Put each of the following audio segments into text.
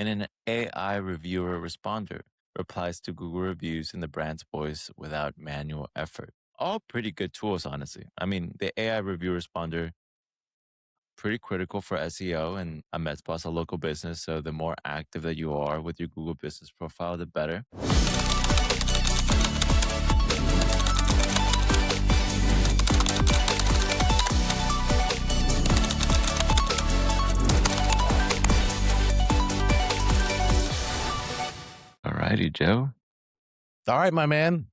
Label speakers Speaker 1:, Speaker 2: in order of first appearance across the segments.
Speaker 1: and an AI reviewer responder replies to Google reviews in the brand's voice without manual effort. All pretty good tools, honestly. I mean, the AI review responder, pretty critical for SEO, and a MedSpa's a local business. So the more active that you are with your Google business profile, the better. All righty, Joe.
Speaker 2: All right, my man.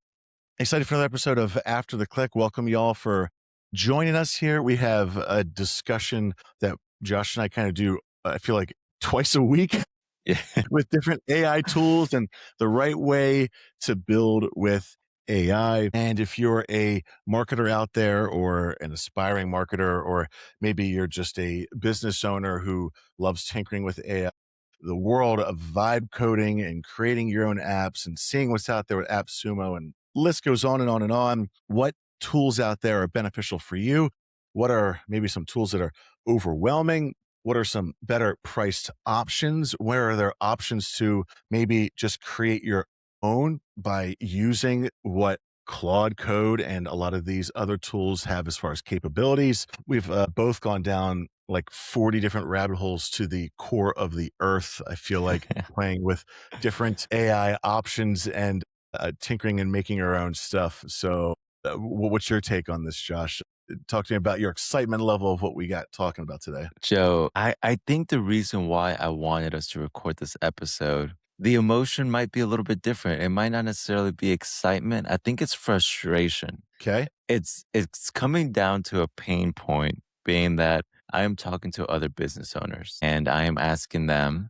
Speaker 2: Excited for another episode of After the Click. Welcome y'all for joining us here. We have a discussion that Josh and I kind of do, I feel like twice a week
Speaker 1: Yeah.
Speaker 2: with different AI tools and the right way to build with AI. And if you're a marketer out there or an aspiring marketer, or maybe you're just a business owner who loves tinkering with AI, the world of vibe coding and creating your own apps and seeing what's out there with AppSumo, and list goes on and on and on. What tools out there are beneficial for you? What are maybe some tools that are overwhelming? What are some better priced options? Where are there options to maybe just create your own by using what Claude Code and a lot of these other tools have as far as capabilities? We've both gone down like 40 different rabbit holes to the core of the earth. I feel like playing with different AI options and tinkering and making our own stuff. So, what's your take on this, Josh? Talk to me about your excitement level of what we got talking about today.
Speaker 1: Joe, I think the reason why I wanted us to record this episode, the emotion might be a little bit different. It might not necessarily be excitement. I think it's frustration.
Speaker 2: Okay.
Speaker 1: It's coming down to a pain point, being that I am talking to other business owners and I am asking them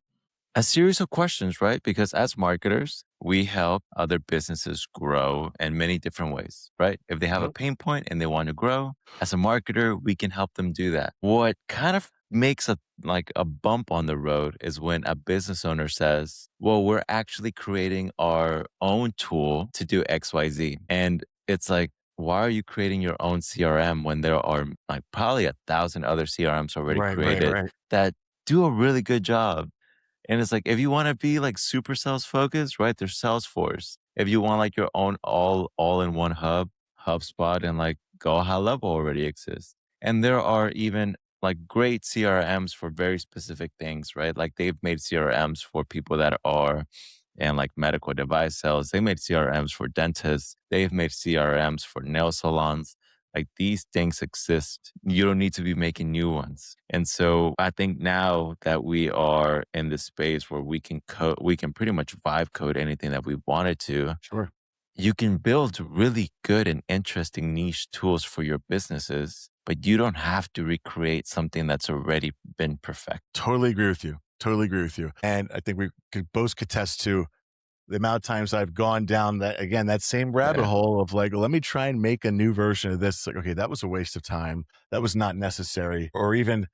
Speaker 1: a series of questions, right? Because as marketers, we help other businesses grow in many different ways, right? If they have a
Speaker 2: Mhm.
Speaker 1: pain point and they want to grow, as a marketer, we can help them do that. What kind of makes a bump on the road is when a business owner says, "Well, we're actually creating our own tool to do XYZ." And it's like, why are you creating your own CRM when there are like probably 1,000 other CRMs already
Speaker 2: Right, right,
Speaker 1: created
Speaker 2: right.
Speaker 1: that do a really good job? And it's like, if you want to be like super sales focused, right? There's Salesforce. If you want like your own all in one hub, HubSpot and like Go High Level already exists. And there are even like great CRMs for very specific things, right? Like they've made CRMs for people that are in like medical device sales. They made CRMs for dentists. They've made CRMs for nail salons. Like these things exist. You don't need to be making new ones. And so I think now that we are in this space where we can pretty much vibe code anything that we wanted to,
Speaker 2: Sure.
Speaker 1: you can build really good and interesting niche tools for your businesses, but you don't have to recreate something that's already been perfect.
Speaker 2: Totally agree with you. Totally agree with you. And I think we could both contest to the amount of times I've gone down that, again, that same rabbit
Speaker 1: Yeah.
Speaker 2: hole of like, let me try and make a new version of this. Like, okay, that was a waste of time. That was not necessary. Or even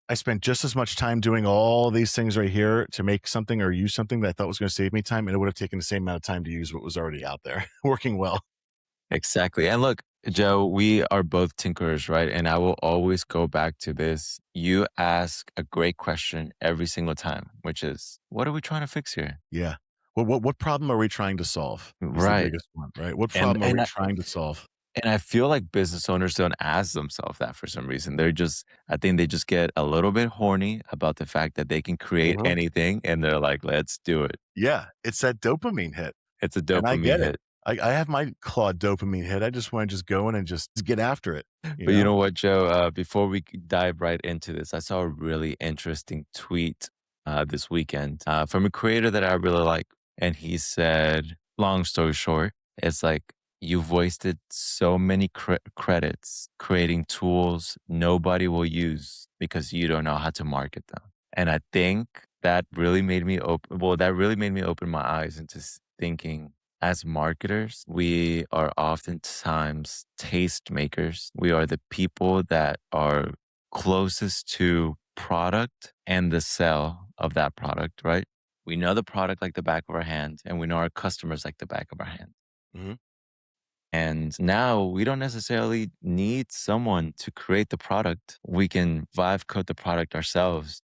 Speaker 2: I spent just as much time doing all these things right here to make something or use something that I thought was going to save me time. And it would have taken the same amount of time to use what was already out there working well.
Speaker 1: Exactly. And look, Joe, we are both tinkerers, right? And I will always go back to this. You ask a great question every single time, which is, what are we trying to fix here?
Speaker 2: Yeah. What problem are we trying to solve is the
Speaker 1: Right.
Speaker 2: biggest one, right? What
Speaker 1: And
Speaker 2: problem are we
Speaker 1: and I,
Speaker 2: trying to solve?
Speaker 1: and I feel like business owners don't ask themselves that for some reason. I think they just get a little bit horny about the fact that they can create
Speaker 2: Uh-huh.
Speaker 1: anything and they're like, let's do it.
Speaker 2: Yeah. It's that dopamine hit.
Speaker 1: It's a
Speaker 2: And I
Speaker 1: dopamine
Speaker 2: get it.
Speaker 1: hit.
Speaker 2: I have my Claude dopamine hit. I just wanna just go in and just get after it, you
Speaker 1: But you
Speaker 2: know?
Speaker 1: know what, Joe? Before we dive right into this, I saw a really interesting tweet this weekend from a creator that I really like. And he said, long story short, it's like, you've wasted so many credits creating tools nobody will use because you don't know how to market them. And I think that really made me open my eyes into thinking, as marketers, we are oftentimes tastemakers. We are the people that are closest to product and the sell of that product, right? We know the product like the back of our hand, and we know our customers like the back of our hand.
Speaker 2: Mhm.
Speaker 1: And now we don't necessarily need someone to create the product. We can vibe code the product ourselves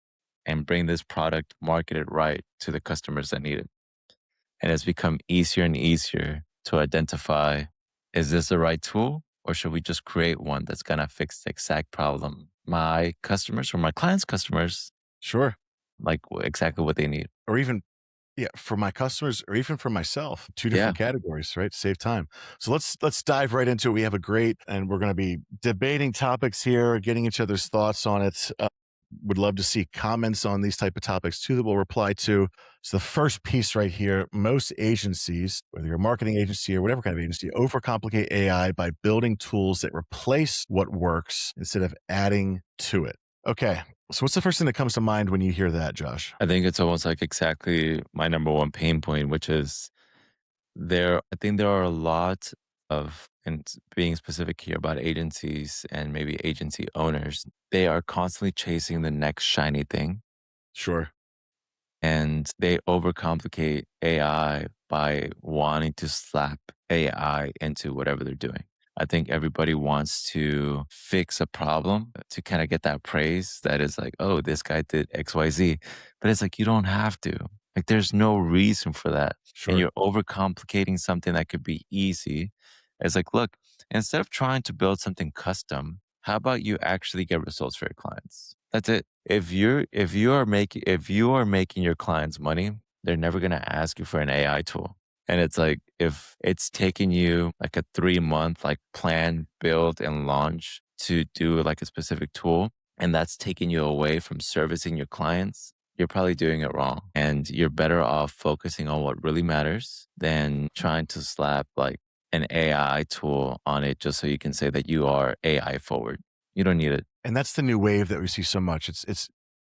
Speaker 1: and bring this product, market it right to the customers that need it. And it's become easier and easier to identify, is this the right tool or should we just create one that's going to fix the exact problem my customers or my clients' customers
Speaker 2: Sure.
Speaker 1: like exactly what they need?
Speaker 2: Or even yeah, for my customers or even for myself, 2
Speaker 1: Yeah,
Speaker 2: different categories, right? Save time. So let's dive right into it. We have a great and we're gonna be debating topics here, getting each other's thoughts on it. Would love to see comments on these type of topics too that we'll reply to. So the first piece right here, most agencies, whether you're a marketing agency or whatever kind of agency, overcomplicate AI by building tools that replace what works instead of adding to it. Okay. So what's the first thing that comes to mind when you hear that, Josh?
Speaker 1: I think it's almost like exactly my number one pain point, which is I think there are a lot of, and being specific here about agencies and maybe agency owners, they are constantly chasing the next shiny thing
Speaker 2: Sure.
Speaker 1: and they overcomplicate AI by wanting to slap AI into whatever they're doing. I think everybody wants to fix a problem to kind of get that praise that is like, oh, this guy did XYZ. But it's like, you don't have to. Like, there's no reason for that. And
Speaker 2: Sure.
Speaker 1: you're overcomplicating something that could be easy. It's like, look, instead of trying to build something custom, how about you actually get results for your clients? That's it. If you are making your clients money, they're never gonna ask you for an AI tool. And it's like if it's taking you like a 3 month like plan, build, and launch to do like a specific tool, and that's taking you away from servicing your clients, you're probably doing it wrong. And you're better off focusing on what really matters than trying to slap like an AI tool on it just so you can say that you are AI forward. You don't need it.
Speaker 2: And that's the new wave that we see so much. It's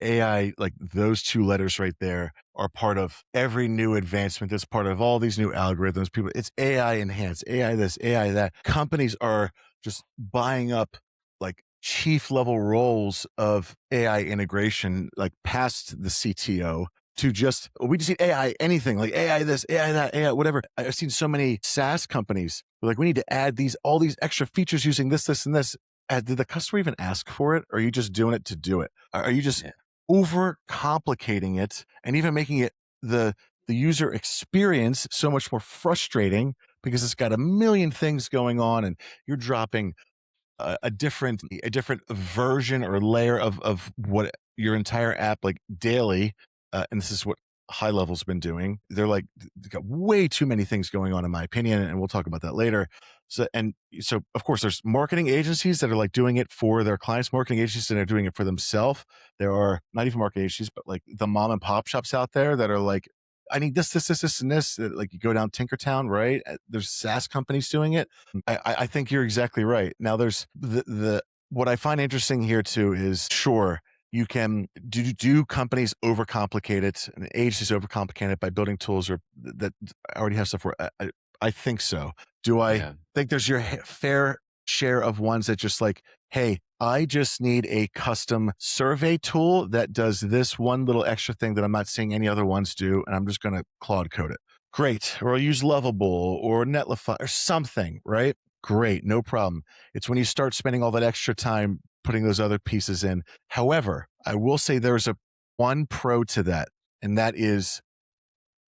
Speaker 2: AI, like those 2 letters right there are part of every new advancement. That's part of all these new algorithms. People, it's AI enhanced, AI this, AI that. Companies are just buying up like chief level roles of AI integration, like past the CTO to just, "Oh, we just need AI, anything like AI this, AI that, AI, whatever." I've seen so many SaaS companies like, we need to add all these extra features using this, this, and this. Did the customer even ask for it? Or are you just doing it to do it? Are you just
Speaker 1: Yeah.
Speaker 2: over complicating it and even making it the user experience so much more frustrating because it's got a million things going on and you're dropping a different version or layer of what your entire app like daily, and this is what high level's been doing. They're like they've got way too many things going on in my opinion, and we'll talk about that later. So of course there's marketing agencies that are like doing it for their clients, marketing agencies that are doing it for themselves. There are not even marketing agencies, but like the mom and pop shops out there that are like, I need this, and this. Like you go down Tinkertown, right? There's SaaS companies doing it. I think you're exactly right. Now, there's the what I find interesting here too is sure you can do companies overcomplicate it and agencies overcomplicate it by building tools or that already have stuff for. I think so. Do I
Speaker 1: Yeah.
Speaker 2: think there's your fair share of ones that just like, hey, I just need a custom survey tool that does this one little extra thing that I'm not seeing any other ones do, and I'm just going to Claude code it. Great. Or I'll use Lovable or Netlify or something, right? Great. No problem. It's when you start spending all that extra time putting those other pieces in. However, I will say there's a one pro to that, and that is,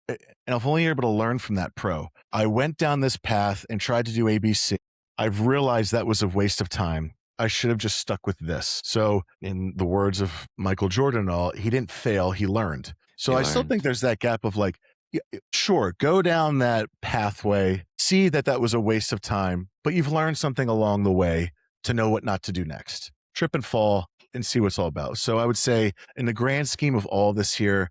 Speaker 2: and if only you're able to learn from that pro. I went down this path and tried to do ABC. I've realized that was a waste of time. I should have just stuck with this. So, in the words of Michael Jordan and all, he didn't fail, he learned. So,
Speaker 1: He
Speaker 2: I still
Speaker 1: learned.
Speaker 2: think there's that gap of like, sure, go down that pathway, see that that was a waste of time, but you've learned something along the way to know what not to do next. Trip and fall and see what it's all about. So, I would say, in the grand scheme of all this here,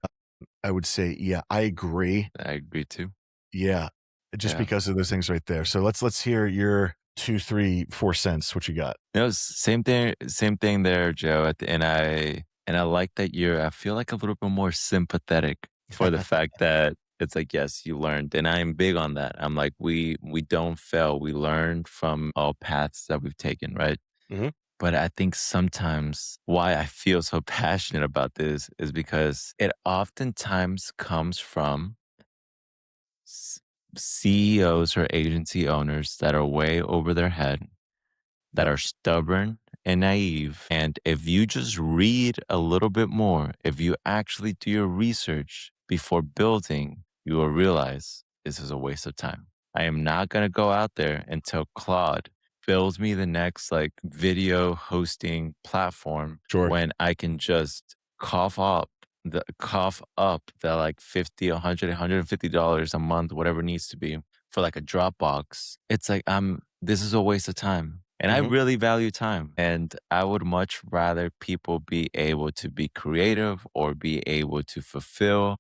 Speaker 2: I would say, yeah, I agree.
Speaker 1: I agree too.
Speaker 2: Yeah, just
Speaker 1: Yeah.
Speaker 2: because of those things right there. So let's hear your 2, 3, 4 cents. What you got?
Speaker 1: No, same thing there, Joe. And I like that I feel like a little bit more sympathetic for the fact that it's like, yes, you learned. And I'm big on that. I'm like, we don't fail. We learn from all paths that we've taken, right?
Speaker 2: Mhm.
Speaker 1: But I think sometimes why I feel so passionate about this is because it oftentimes comes from s- CEOs or agency owners that are way over their head, that
Speaker 2: Yep.
Speaker 1: are stubborn and naive. And if you just read a little bit more, if you actually do your research before building, you will realize this is a waste of time. I am not going to go out there and tell Claude, build me the next like video hosting platform
Speaker 2: Sure.
Speaker 1: when I can just cough up the like 50, 100, $150 a month, whatever it needs to be for like a Dropbox. It's like this is a waste of time. And I
Speaker 2: Mhm.
Speaker 1: really value time. And I would much rather people be able to be creative or be able to fulfill,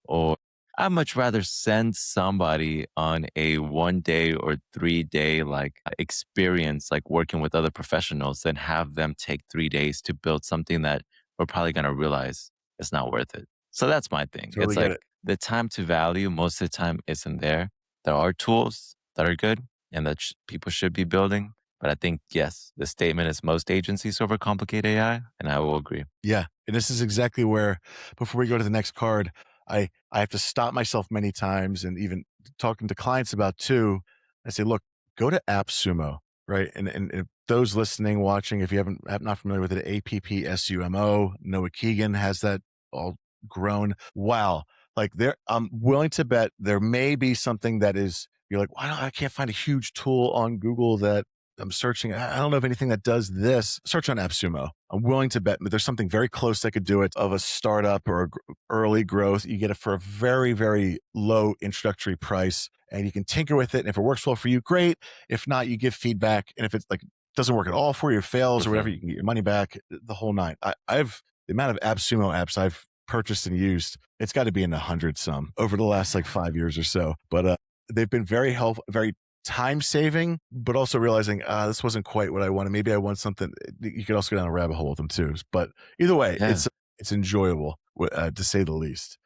Speaker 1: or I'd much rather send somebody on a 1 day or 3 day like experience, like working with other professionals, than have them take 3 days to build something that we're probably going to realize it's not worth it. So that's my thing.
Speaker 2: Totally
Speaker 1: It's
Speaker 2: get
Speaker 1: like
Speaker 2: it.
Speaker 1: the time to value most of the time isn't there. There are tools that are good and that people should be building. But I think, yes, the statement is most agencies overcomplicate AI, and I will agree.
Speaker 2: Yeah, and this is exactly where before we go to the next card, I have to stop myself many times and even talking to clients about too. I say, "Look, go to AppSumo," right? And if those listening, watching, if you not familiar with it, AppSumo. Noah Keegan has that all grown. Wow. Like there I'm willing to bet there may be something that is you're like, "Why don't I can't find a huge tool on Google that I'm searching. I don't know of anything that does this. Search on AppSumo. I'm willing to bet there's something very close that could do it of a startup or early growth. You get it for a very, very low introductory price and you can tinker with it. And if it works well for you, great. If not, you give feedback. And if it's like doesn't work at all for you, fails or whatever,
Speaker 1: Mhm.
Speaker 2: you can get your money back, the whole nine. I've the amount of AppSumo apps I've purchased and used, it's got to be in the hundred some over the last like 5 years or so. But they've been very helpful, very time saving, but also realizing, this wasn't quite what I wanted. Maybe I want something. You could also go down a rabbit hole with them too. But either way,
Speaker 1: Yeah.
Speaker 2: it's enjoyable to say the least.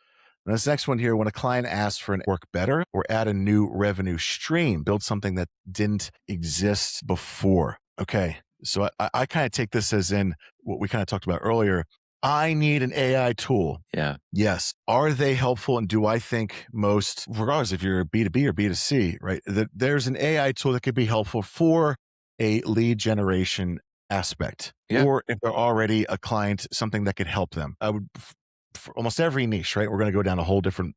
Speaker 2: And this next one here, when a client asks for an work better or add a new revenue stream, build something that didn't exist before. Okay. So I kind of take this as in what we kind of talked about earlier. I need an AI tool.
Speaker 1: Yeah.
Speaker 2: Yes. Are they helpful? And do I think most, regardless if you're B2B or B2C, right, that there's an AI tool that could be helpful for a lead generation aspect,
Speaker 1: Yeah.
Speaker 2: or if they're already a client, something that could help them. I would, for almost every niche, right? We're going to go down a whole different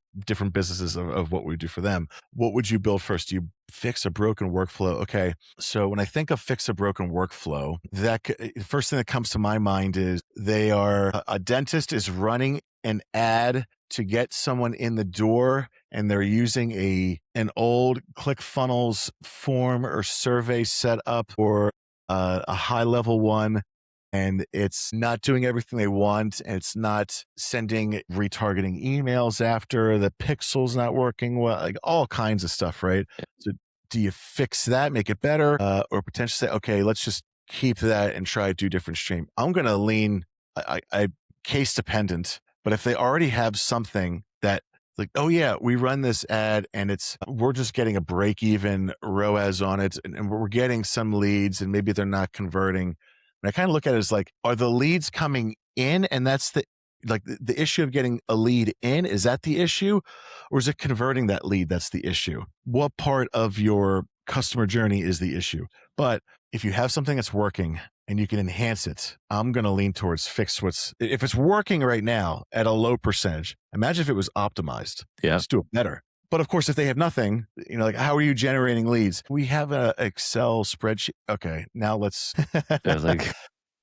Speaker 2: businesses of what we do for them. What would you build first? Do you fix a broken workflow? Okay. So when I think of fix a broken workflow, first thing that comes to my mind is a dentist is running an ad to get someone in the door and they're using an old ClickFunnels form or survey set up or a high level one, and it's not doing everything they want, and it's not sending retargeting emails after the pixel's not working well, like all kinds of stuff, right? So do you fix that, make it better, or potentially say, okay, let's just keep that and try to do different stream? I'm going to lean I case dependent, but if they already have something that like, oh yeah, we run this ad and we're just getting a break even ROAS on it, and we're getting some leads and maybe they're not converting. And I kind of look at it as like, are the leads coming in? And that's the issue of getting a lead in. Is that the issue? Or is it converting that lead? That's the issue. What part of your customer journey is the issue? But if you have something that's working and you can enhance it, I'm going to lean towards if it's working right now at a low percentage, imagine if it was optimized.
Speaker 1: Yeah.
Speaker 2: Just do it better. But of course, if they have nothing, like how are you generating leads? We have a Excel spreadsheet. Okay, now let's
Speaker 1: There's like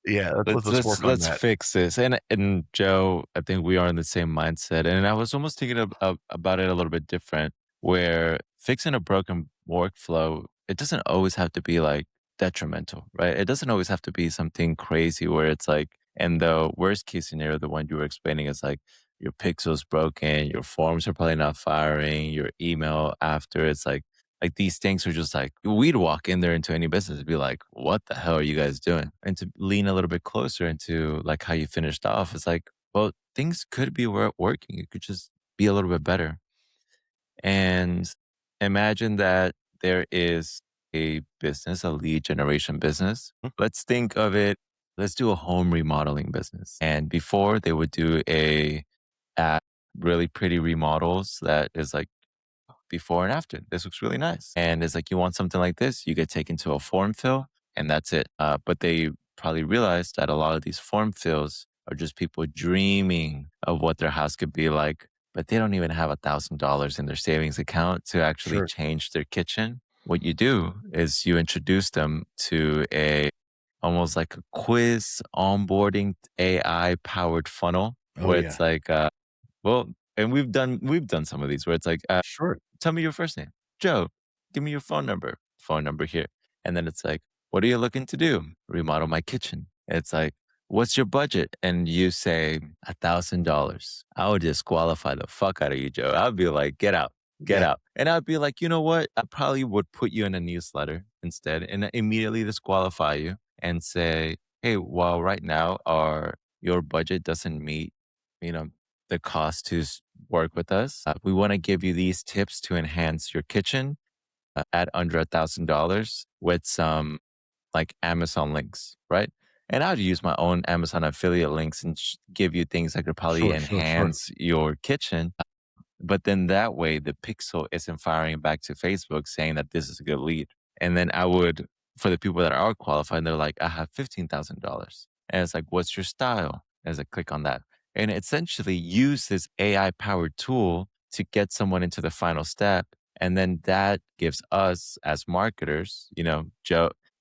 Speaker 2: yeah,
Speaker 1: let's
Speaker 2: let's
Speaker 1: let's
Speaker 2: work on
Speaker 1: let's
Speaker 2: that.
Speaker 1: fix this. And Joe, I think we are in the same mindset. And I was almost thinking about it a little bit different, where fixing a broken workflow, it doesn't always have to be like detrimental, right? It doesn't always have to be something crazy where it's like, and the worst case scenario, the one you were explaining, is like your pixel's broken, your forms are probably not firing, your email after it's like these things are just like, we'd walk in there into any business and be like, what the hell are you guys doing? And to lean a little bit closer into like how you finished off, it's like, well, things could be working. It could just be a little bit better. And imagine that there is a business, a lead generation business.
Speaker 2: Hmm.
Speaker 1: Let's think of it. Let's do a home remodeling business. And before they would do a really pretty remodels that is like before and after. This looks really nice. And it's like, you want something like this, you get taken to a form fill, and that's it. But they probably realized that a lot of these form fills are just people dreaming of what their house could be like, but they don't even have $1,000 in their savings account to actually
Speaker 2: Sure.
Speaker 1: change their kitchen. What you do is you introduce them to a almost like a quiz onboarding AI powered funnel
Speaker 2: Oh,
Speaker 1: where
Speaker 2: yeah.
Speaker 1: it's like, well, and we've done some of these where it's like,
Speaker 2: Sure.
Speaker 1: tell me your first name. Joe, give me your phone number. Phone number here. And then it's like, what are you looking to do? Remodel my kitchen. It's like, what's your budget? And you say $1,000. I would disqualify the fuck out of you, Joe. I'd be like, get out, get
Speaker 2: Yeah.
Speaker 1: out. And I'd be like, you know what? I probably would put you in a newsletter instead and immediately disqualify you and say, hey, well, right now your budget doesn't meet, you know, the cost to work with us. We want to give you these tips to enhance your kitchen at under $1,000 with some like Amazon links, right? And I'd use my own Amazon affiliate links and give you things that could probably
Speaker 2: Sure, sure, sure.
Speaker 1: enhance your kitchen. But then that way, the pixel isn't firing back to Facebook saying that this is a good lead. And then I would, for the people that are qualified, they're like, I have $15,000. And it's like, what's your style? As I click on that. And essentially use this AI powered tool to get someone into the final step. And then that gives us as marketers,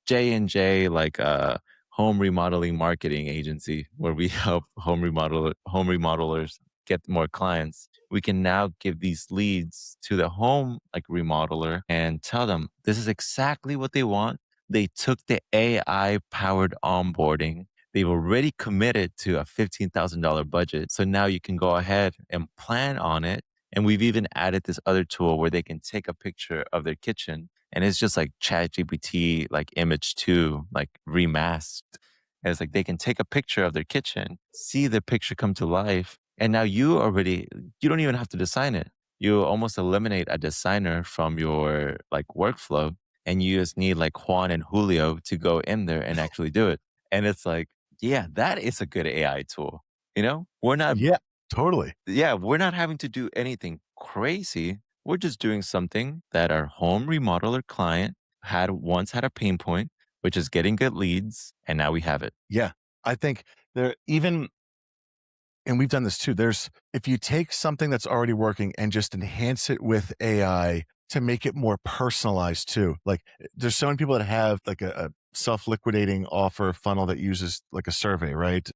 Speaker 1: J and J, like a home remodeling marketing agency where we help home remodelers get more clients. We can now give these leads to the home like remodeler and tell them this is exactly what they want. They took the AI powered onboarding. They've already committed to a $15,000 budget. So now you can go ahead and plan on it. And we've even added this other tool where they can take a picture of their kitchen and it's just like ChatGPT, like image two, like remasked. And it's like they can take a picture of their kitchen, see the picture come to life, and now you don't even have to design it. You almost eliminate a designer from your like workflow and you just need like Juan and Julio to go in there and actually do it. And it's like, yeah, that is a good AI tool. We're not
Speaker 2: Yeah, totally.
Speaker 1: yeah, we're not having to do anything crazy. We're just doing something that our home remodeler client had a pain point, which is getting good leads, and now we have it.
Speaker 2: Yeah. I think there even and we've done this too. There's if you take something that's already working and just enhance it with AI to make it more personalized too. Like there's so many people that have like a self-liquidating offer funnel that uses like a survey, right?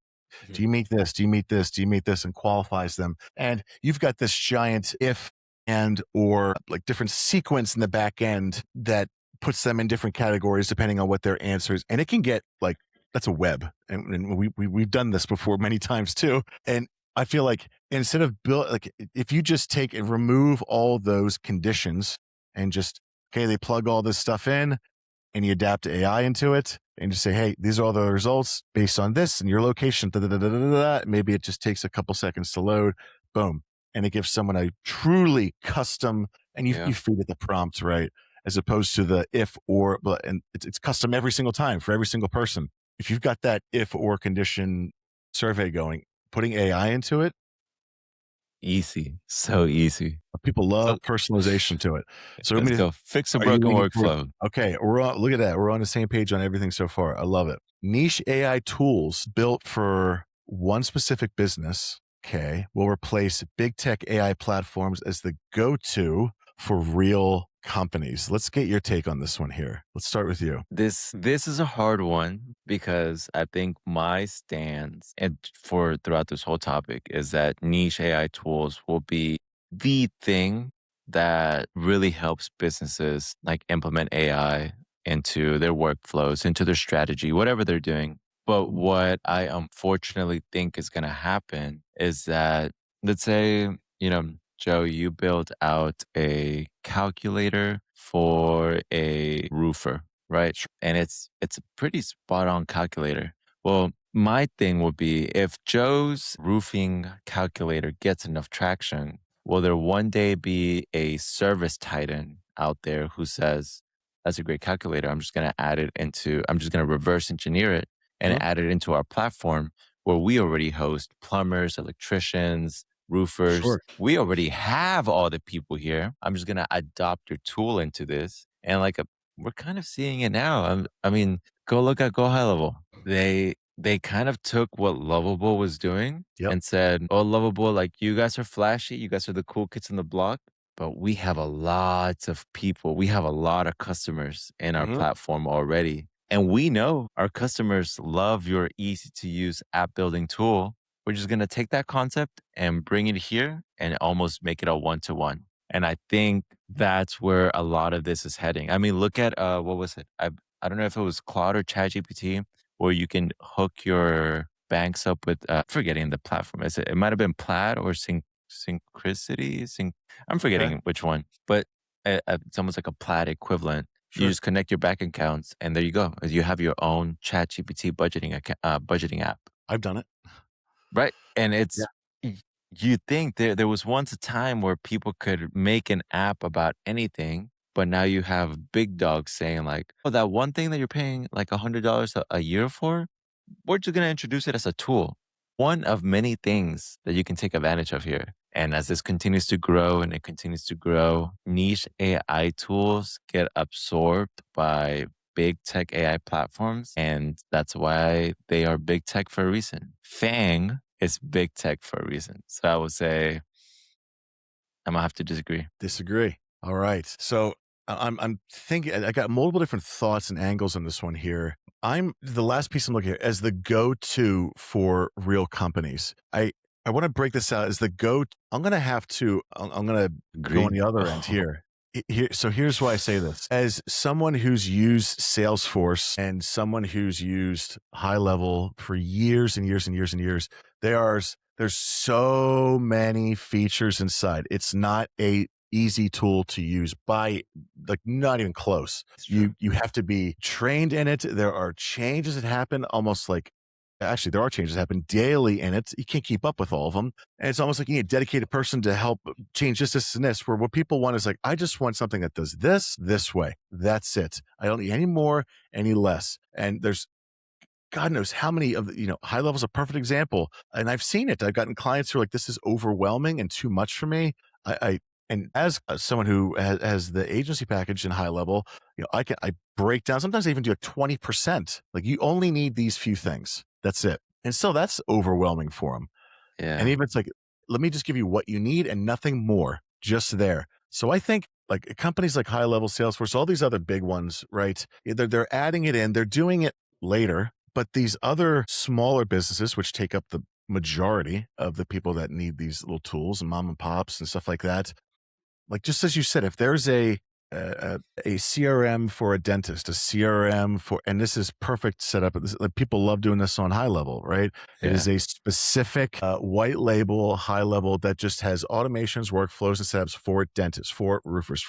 Speaker 2: Do
Speaker 1: Mhm.
Speaker 2: you meet this? Do you meet this? Do you meet this? And qualifies them. And you've got this giant if and or like different sequence in the back end that puts them in different categories depending on what their answers. And it can get like that's a web. And we've done this before many times too. And I feel like instead of build like if you just take and remove all those conditions and just okay, they plug all this stuff in, and you adapt AI into it and just say, hey, these are all the results based on this and your location. Da, da, da, da, da, da. Maybe it just takes a couple seconds to load. Boom. And it gives someone a truly custom, and you
Speaker 1: Yeah.
Speaker 2: feed it the prompt, right? As opposed to the if or, and it's custom every single time for every single person. If you've got that if or condition survey going, putting AI into it,
Speaker 1: Easy. So easy.
Speaker 2: people
Speaker 1: So
Speaker 2: love personalization to it. So,
Speaker 1: let's go fix a
Speaker 2: are you
Speaker 1: broken
Speaker 2: leaning toward
Speaker 1: workflow.
Speaker 2: okay, look at that. We're on the same page on everything so far. I love it. Niche AI tools built for one specific business, okay, will replace big tech AI platforms as the go-to for real companies. Let's get your take on this one here. Let's start with you.
Speaker 1: This is a hard one because I think my stance and for throughout this whole topic is that niche AI tools will be the thing that really helps businesses like implement AI into their workflows, into their strategy, whatever they're doing. But what I unfortunately think is going to happen is that, let's say, Joe, you built out a calculator for a roofer, right? And it's a pretty spot on calculator. Well, my thing would be if Joe's roofing calculator gets enough traction, will there one day be a service titan out there who says, that's a great calculator. I'm just going to reverse engineer it and
Speaker 2: Huh?
Speaker 1: add it into our platform where we already host plumbers, electricians, roofers.
Speaker 2: Sure.
Speaker 1: We already have all the people here. I'm just going to adopt your tool into this. And we're kind of seeing it now. I mean, go look at Go High Level. They kind of took what Lovable was doing
Speaker 2: Yep.
Speaker 1: and said, "Oh, Lovable, like, you guys are flashy, you guys are the cool kids on the block, but we have a lot of people, we have a lot of customers in our
Speaker 2: Mhm.
Speaker 1: platform already, and we know our customers love your easy-to-use app building tool. We're just gonna take that concept and bring it here and almost make it a one-to-one." And I think that's where a lot of this is heading. I mean, look at, what was it? I don't know if it was Claude or ChatGPT, where you can hook your banks up with forgetting the platform. Is it might have been Plaid or Synchronicity? I'm
Speaker 2: Okay.
Speaker 1: forgetting which one, but it's almost like a Plaid equivalent. You
Speaker 2: Sure.
Speaker 1: just connect your bank accounts, and there you go. You have your own ChatGPT budgeting app,
Speaker 2: I've done it.
Speaker 1: right? And
Speaker 2: Yeah.
Speaker 1: y- you think there was once a time where people could make an app about anything, but now you have big dogs saying like, "Oh, that one thing that you're paying like $100 a year for, we're just going to introduce it as a tool, one of many things that you can take advantage of here." And as this continues to grow and it continues to grow, niche AI tools get absorbed by big tech AI platforms. And that's why they are big tech for a reason. Fang is big tech for a reason. So I would say I'm going to have to disagree.
Speaker 2: Disagree. All right. So I'm thinking I got multiple different thoughts and angles on this one here. I'm the last piece I'm looking at as the go-to for real companies. I want to break this out as the go. I'm going to have to. I'm going to go on
Speaker 1: Agree.
Speaker 2: the other end here. So here's why I say this. As someone who's used Salesforce and someone who's used High Level for years and years and years and years, there's so many features inside. It's not a easy tool to use by like not even close.
Speaker 1: It's true.
Speaker 2: You have to be trained in it. There are changes that happen almost like actually there are changes that happen daily in it. You can't keep up with all of them. And it's almost like you need a dedicated person to help change this and this. Where what people want is like, I just want something that does this way. That's it. I don't need any more, any less. And there's God knows how many of the, High Level is a perfect example. And I've seen it. I've gotten clients who are like, this is overwhelming and too much for me. I and as someone who has the agency package in High Level, I break down. Sometimes I even do like 20%. Like you only need these few things. That's it. And so that's overwhelming for them. And
Speaker 1: Yeah.
Speaker 2: even it's like, let me just give you what you need and nothing more, just there. So I think like companies like High Level, Salesforce, all these other big ones, right? They're adding it in, they're doing it later, but these other smaller businesses, which take up the majority of the people that need these little tools and mom and pops and stuff like that, like just as you said, if there's a CRM for a dentist, a CRM for, and this is perfect setup. Like people love doing this on High Level, right? It is
Speaker 1: Yeah.
Speaker 2: a specific white label High Level that just has automations, workflows, and setups for dentists, for roofers,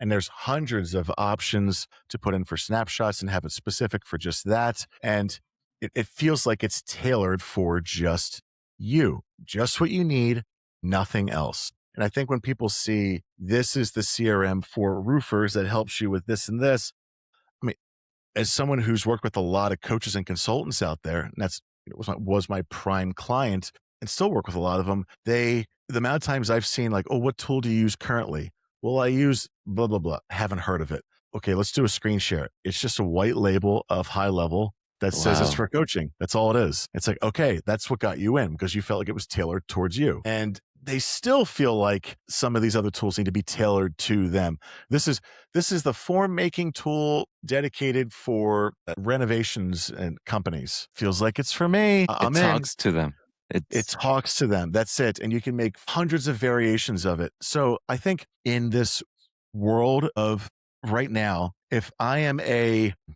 Speaker 2: and there's hundreds of options to put in for snapshots and have it specific for just that. And it feels like it's tailored for just you, just what you need, nothing else. And I think when people see this is the CRM for roofers that helps you with this and this, I mean, as someone who's worked with a lot of coaches and consultants out there, and that's was my prime client, and still work with a lot of them. The amount of times I've seen like, oh, what tool do you use currently? Well, I use blah blah blah. Haven't heard of it. Okay, let's do a screen share. It's just a white label of High Level that says it's
Speaker 1: Wow.
Speaker 2: for coaching. That's all it is. It's like, okay, that's what got you in because you felt like it was tailored towards you. And they still feel like some of these other tools need to be tailored to them. This is this is the form making tool dedicated for renovations and companies. Feels like it's for me.
Speaker 1: It
Speaker 2: I'm in.
Speaker 1: talks to them.
Speaker 2: It
Speaker 1: It's
Speaker 2: talks to them. That's it. And you can make hundreds of variations of it. So I think in this world of right now, if I am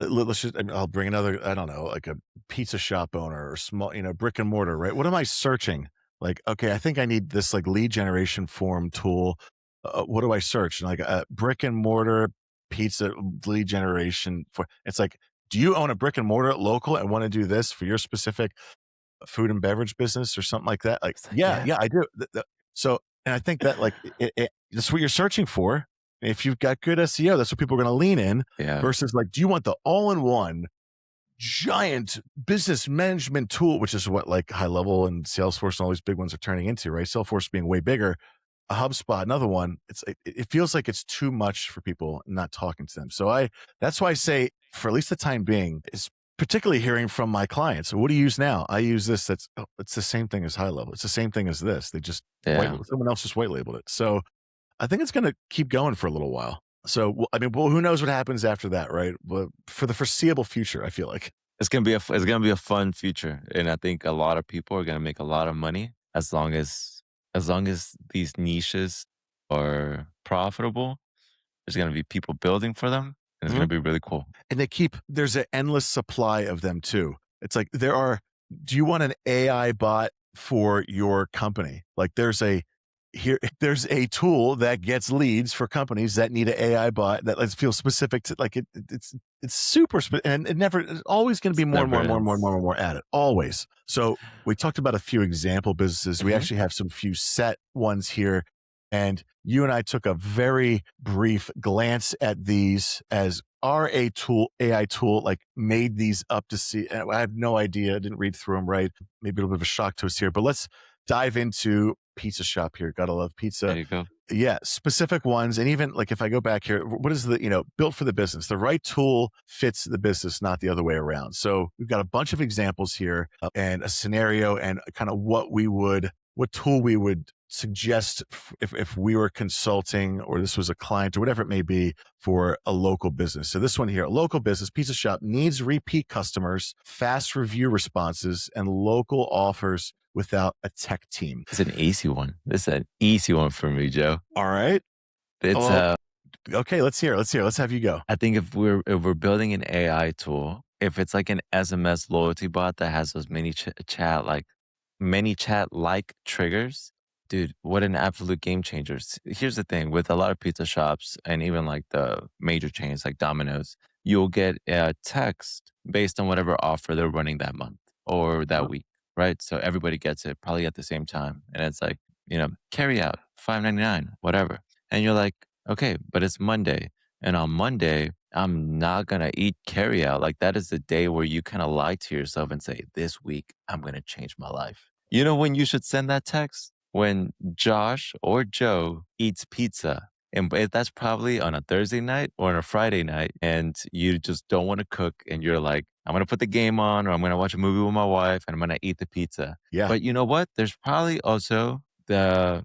Speaker 2: let's just, I'll bring another, I don't know, like a pizza shop owner or small, brick and mortar, right? What am I searching? Like, okay, I think I need this like lead generation form tool. What do I search? And like a brick and mortar pizza lead generation for, it's like, do you own a brick and mortar local and want to do this for your specific food and beverage business or something like that? Like,
Speaker 1: it's like,
Speaker 2: yeah,
Speaker 1: yeah,
Speaker 2: yeah, I do. So, and I think that like that's what you're searching for. If you've got good SEO, that's what people are going to lean in
Speaker 1: yeah.
Speaker 2: versus like, do you want the all-in-one giant business management tool, which is what like High Level and Salesforce and all these big ones are turning into, right? Salesforce being way bigger, a HubSpot, another one. It feels like it's too much for people not talking to them. So that's why I say for at least the time being, particularly hearing from my clients. What do you use now? I use this. That's oh, it's the same thing as high level. It's the same thing as this. They just white
Speaker 1: Yeah.
Speaker 2: someone else just white labeled it. So I think it's going to keep going for a little while. So I mean, well, who knows what happens after that, right? But for the foreseeable future, I feel like.
Speaker 1: It's gonna be a fun future, and I think a lot of people are gonna make a lot of money as long as these niches are profitable. There's gonna be people building for them, and it's gonna
Speaker 2: Mhm.
Speaker 1: be really cool.
Speaker 2: And there's an endless supply of them too. It's like do you want an AI bot for your company? Like there's a tool that gets leads for companies that need an AI bot that let's feel specific to like it's super and it's always going to be
Speaker 1: It's
Speaker 2: more and
Speaker 1: never
Speaker 2: more and more and more and
Speaker 1: ends.
Speaker 2: more and more at it always. So we talked about a few example businesses. We
Speaker 1: Mhm.
Speaker 2: actually have some few set ones here, and you and I took a very brief glance at these as AI tool like made these up to see. And I have no idea. I didn't read through them right. Maybe a little bit of a shock to us here, but let's dive into pizza shop here. Gotta love pizza.
Speaker 1: There you go.
Speaker 2: Yeah, specific ones. And even like if I go back here, what is built for the business? The right tool fits the business, not the other way around. So we've got a bunch of examples here and a scenario and kind of what tool we would suggest if we were consulting or this was a client or whatever it may be for a local business. So this one here, a local business pizza shop needs repeat customers, fast review responses, and local offers without a tech team.
Speaker 1: It's an easy one. This is an easy one for me, Joe.
Speaker 2: All right.
Speaker 1: It's,
Speaker 2: Well, okay, let's hear. Let's hear. Let's have you go.
Speaker 1: I think if we're building an AI tool, if it's like an SMS loyalty bot that has those many chat like triggers, dude, what an absolute game changer. Here's the thing with a lot of pizza shops and even like the major chains like Domino's, you'll get a text based on whatever offer they're running that month or that
Speaker 2: Uh-huh.
Speaker 1: week, right? So everybody gets it probably at the same time. And it's like, carry out, 5.99, whatever. And you're like, okay, but it's Monday. And on Monday, I'm not gonna eat carry out. Like that is the day where you kind of lie to yourself and say, this week I'm gonna change my life. You know when you should send that text? When Josh or Joe eats pizza. And that's probably on a Thursday night or on a Friday night, and you just don't want to cook, and you're like, I'm gonna put the game on, or I'm gonna watch a movie with my wife, and I'm gonna eat the pizza.
Speaker 2: Yeah.
Speaker 1: But you know what? There's probably also the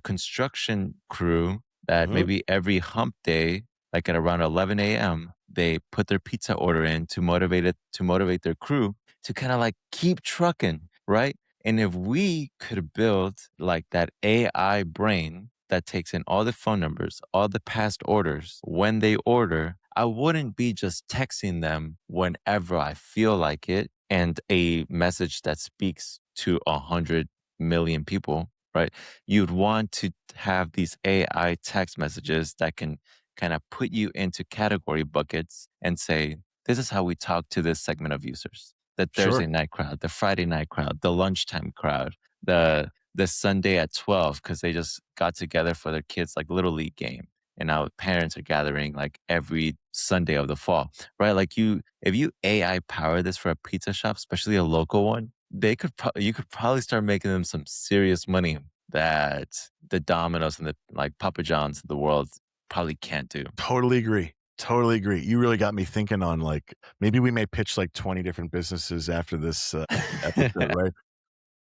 Speaker 1: construction crew that
Speaker 2: Mhm.
Speaker 1: maybe every hump day, like at around 11 a.m., they put their pizza order in to motivate their crew to kind of like keep trucking, right? And if we could build like that AI brain that takes in all the phone numbers, all the past orders, when they order, I wouldn't be just texting them whenever I feel like it and a message that speaks to 100 million people, right? You'd want to have these AI text messages that can kind of put you into category buckets and say, this is how we talk to this segment of users: the Thursday
Speaker 2: Sure.
Speaker 1: night crowd, the Friday night crowd, the lunchtime crowd, the Sunday at 12 because they just got together for their kids like little league game. And now parents are gathering like every Sunday of the fall, right? Like if you AI power this for a pizza shop, especially a local one, you could probably start making them some serious money that the Domino's and the like Papa John's of the world probably can't do.
Speaker 2: Totally agree. Totally agree. You really got me thinking on like maybe we may pitch like 20 different businesses after this episode, right?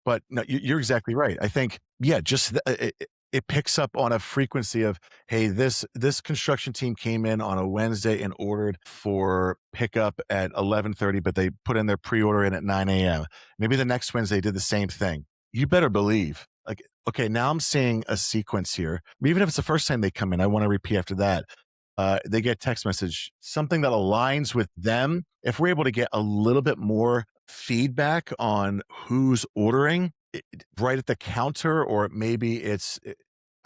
Speaker 2: But no, you're exactly right. I think, yeah, just it picks up on a frequency of, hey, this construction team came in on a Wednesday and ordered for pickup at 11:30, but they put in their pre-order in at 9 a.m. Maybe the next Wednesday did the same thing. You better believe, like, okay, now I'm seeing a sequence here. Even if it's the first time they come in, I want to repeat after that. They get text message, something that aligns with them. If we're able to get a little bit more feedback on who's ordering right at the counter, or maybe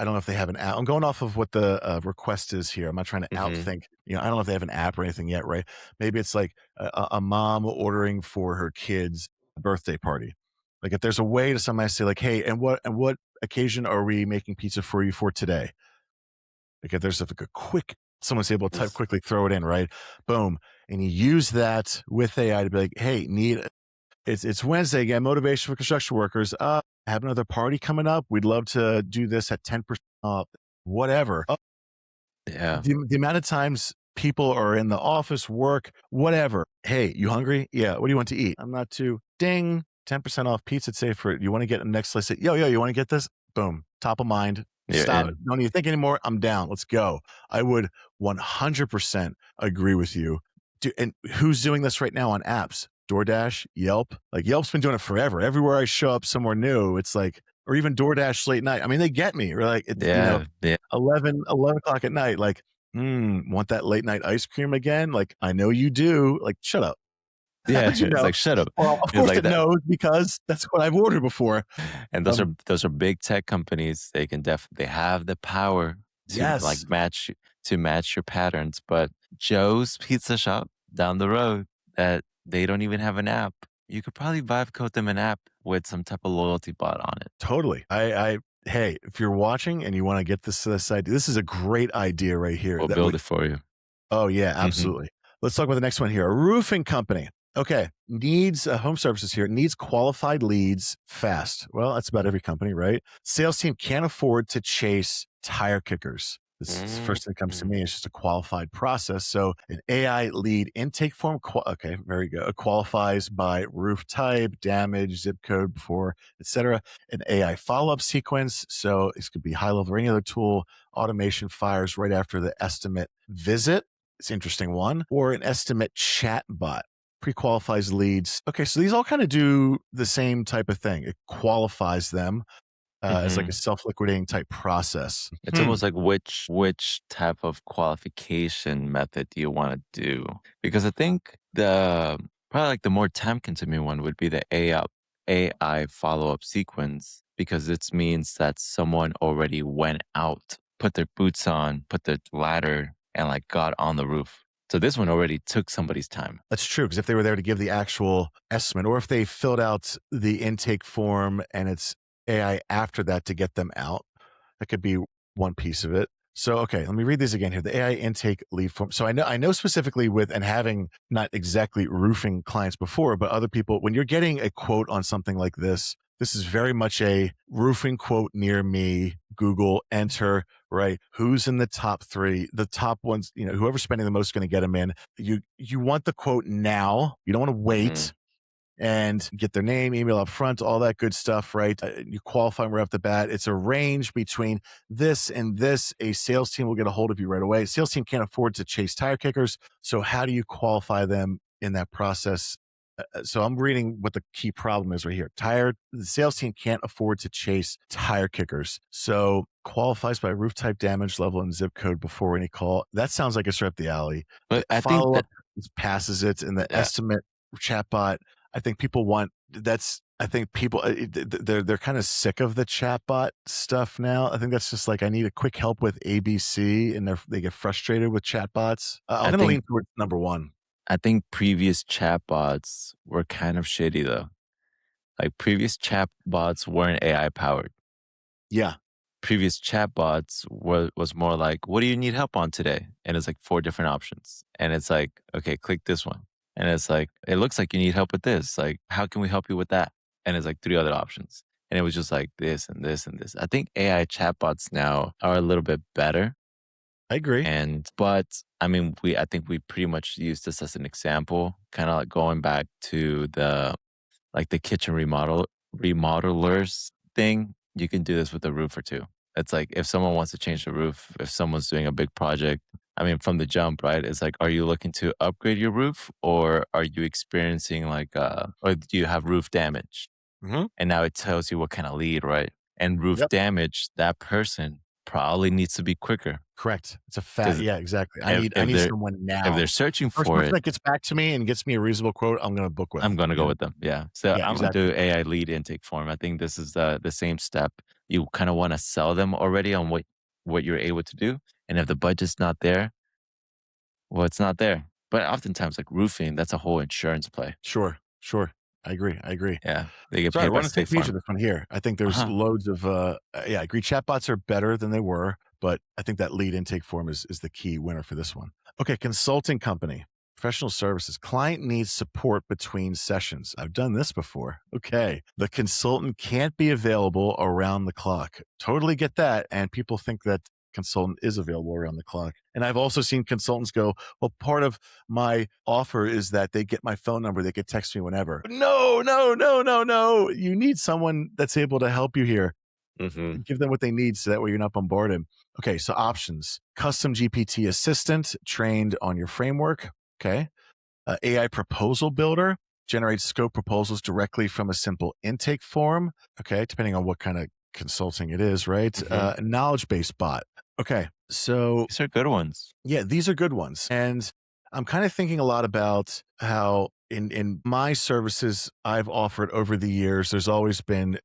Speaker 2: I don't know if they have an app. I'm going off of what the request is here. I'm not trying to
Speaker 1: Hmm.
Speaker 2: outthink. I don't know if they have an app or anything yet, right? Maybe it's like a mom ordering for her kid's birthday party. Like if there's a way to somehow say like, hey, and what occasion are we making pizza for you for today? Like if there's like a quick, someone's able to type quickly, throw it in, right? Boom. And you use that with AI to be like, hey, it's Wednesday again, motivation for construction workers. Have another party coming up. We'd love to do this at 10% off, whatever.
Speaker 1: Yeah.
Speaker 2: The amount of times people are in the office, work, whatever. Hey, you hungry? Yeah. What do you want to eat? I'm not too. Ding. 10% off pizza today for you want to get the next list. Yo, you want to get this? Boom. Top of mind.
Speaker 1: You're
Speaker 2: Stop.
Speaker 1: in.
Speaker 2: Don't even think anymore. I'm down. Let's go. I would 100% agree with you. And who's doing this right now on apps? DoorDash, Yelp. Like Yelp's been doing it forever. Everywhere I show up somewhere new, it's like, or even DoorDash late night. I mean, they get me. Or like, it's,
Speaker 1: Yeah, yeah,
Speaker 2: 11 o'clock at night. Like, want that late night ice cream again? Like, I know you do. Like, shut up.
Speaker 1: yeah.
Speaker 2: How'd you
Speaker 1: It's
Speaker 2: know?
Speaker 1: like, shut up.
Speaker 2: Well, of
Speaker 1: It's
Speaker 2: course
Speaker 1: like
Speaker 2: it
Speaker 1: that.
Speaker 2: knows because that's what I've ordered before.
Speaker 1: And
Speaker 2: Um,
Speaker 1: those are big tech companies. They can they have the power to like
Speaker 2: yes,
Speaker 1: match your patterns. But Joe's Pizza Shop down the road that they don't even have an app. You could probably vibe code them an app with some type of loyalty bot on it.
Speaker 2: totally. Hey, if you're watching and you want to get this idea, this is a great idea right here.
Speaker 1: We'll
Speaker 2: That
Speaker 1: build
Speaker 2: would
Speaker 1: it for you.
Speaker 2: Oh, yeah,
Speaker 1: Hmm.
Speaker 2: absolutely. Let's talk about the next one here. A roofing company. Okay. Needs home services here. Needs qualified leads fast. Well, that's about every company, right? Sales team can't afford to chase tire kickers. This is the first thing that comes to me. It's just a qualified process. So an AI lead intake form. Okay, very good. Qualifies by roof type, damage, zip code before, etc. An AI follow-up sequence. So this could be HighLevel or any other tool. Automation fires right after the estimate visit. It's an interesting one. Or an estimate chatbot pre-qualifies leads. Okay, so these all kind of do the same type of thing. It qualifies them as like a
Speaker 1: Hmm.
Speaker 2: self-liquidating type process.
Speaker 1: It's almost like which type of qualification method do you want to do? Because I think the probably like the more time consuming one would be the AI follow up sequence because it means that someone already went out, put their boots on, put their ladder, and like got on the roof. So this one already took somebody's time.
Speaker 2: That's true because if they were there to give the actual estimate, or if they filled out the intake form and it's AI after that to get them out, that could be one piece of it. So, okay, let me read these again here. The AI intake lead form. So I know specifically with and having not exactly roofing clients before, but other people, when you're getting a quote on something like this is very much a roofing quote near me. Google, enter, right? Who's in the top three? The top ones, whoever's spending the most is going to get them in. You want the quote now. You don't want to
Speaker 1: Hmm.
Speaker 2: wait and get their name, email up front, all that good stuff, right? You qualify them right off the bat. It's a range between this and this. A sales team will get a hold of you right away. Sales team can't afford to chase tire kickers. So how do you qualify them in that process? So I'm reading what the key problem is right here. The sales team can't afford to chase tire kickers. So qualifies by roof type, damage level, and zip code before any call. That sounds like it's right up the alley. The
Speaker 1: But I think
Speaker 2: follow
Speaker 1: that
Speaker 2: up passes it, and the
Speaker 1: yeah,
Speaker 2: estimate chatbot. I think people want that's. I think people they're kind of sick of the chatbot stuff now. I think that's just like I need a quick help with ABC, and they get frustrated with chatbots. I'm
Speaker 1: I
Speaker 2: going to
Speaker 1: think
Speaker 2: lean towards number one.
Speaker 1: I think previous chatbots were kind of shitty though. Like previous chatbots weren't AI powered.
Speaker 2: Yeah,
Speaker 1: Previous chatbots was more like, "What do you need help on today?" And it's like four different options, and it's like, "Okay, click this one," and it's like, "It looks like you need help with this. Like, how can we help you with that?" And it's like three other options, and it was just like this and this and this. I think AI chatbots now are a little bit better,
Speaker 2: I agree.
Speaker 1: and but I mean, I think we pretty much use this as an example, kind of like going back to the like the kitchen remodelers thing, you can do this with a roof or two. It's like if someone wants to change the roof, if someone's doing a big project, I mean, from the jump, right? It's like, are you looking to upgrade your roof or are you experiencing like, or do you have roof damage?
Speaker 2: Hmm.
Speaker 1: And now it tells you what kind of lead, right? And roof
Speaker 2: Yep.
Speaker 1: damage, that person probably needs to be quicker
Speaker 2: Correct. It's a fat.
Speaker 1: because
Speaker 2: Yeah, exactly. I
Speaker 1: if,
Speaker 2: need I
Speaker 1: if
Speaker 2: need
Speaker 1: they're,
Speaker 2: someone
Speaker 1: if they're
Speaker 2: now.
Speaker 1: searching
Speaker 2: First
Speaker 1: for
Speaker 2: person
Speaker 1: it,
Speaker 2: that gets back to me and gets me a reasonable quote, I'm going to book with.
Speaker 1: I'm gonna go with them. Yeah. So
Speaker 2: Yeah,
Speaker 1: I'm gonna
Speaker 2: exactly.
Speaker 1: do AI lead intake form. I think this is the same step. You kind of want to sell them already on what you're able to do, and if the budget's not there, well, it's not there. But oftentimes, like roofing, that's a whole insurance play.
Speaker 2: Sure, sure. I agree. I agree.
Speaker 1: Yeah, they get
Speaker 2: Sorry,
Speaker 1: paid
Speaker 2: we're
Speaker 1: by
Speaker 2: on the same
Speaker 1: State
Speaker 2: page
Speaker 1: Farm.
Speaker 2: with this one here. I think
Speaker 1: Uh
Speaker 2: there's
Speaker 1: huh.
Speaker 2: loads of yeah, I agree. Chatbots are better than they were, but I think that lead intake form is the key winner for this one. Okay, consulting company, professional services. Client needs support between sessions. I've done this before. Okay. The consultant can't be available around the clock. Totally get that. And people think that consultant is available around the clock. And I've also seen consultants go, well, part of my offer is that they get my phone number. They could text me whenever. No, no, no, no, no. You need someone that's able to help you here.
Speaker 1: Hmm.
Speaker 2: Give them what they need so that way you're not bombarded. Okay, so options. Custom GPT assistant trained on your framework. Okay. AI proposal builder generates scope proposals directly from a simple intake form. Okay, depending on what kind of consulting it is, right?
Speaker 1: Hmm.
Speaker 2: Knowledge based bot. Okay, so
Speaker 1: These are good ones.
Speaker 2: yeah, these are good ones. And I'm kind of thinking a lot about how in my services I've offered over the years, there's always been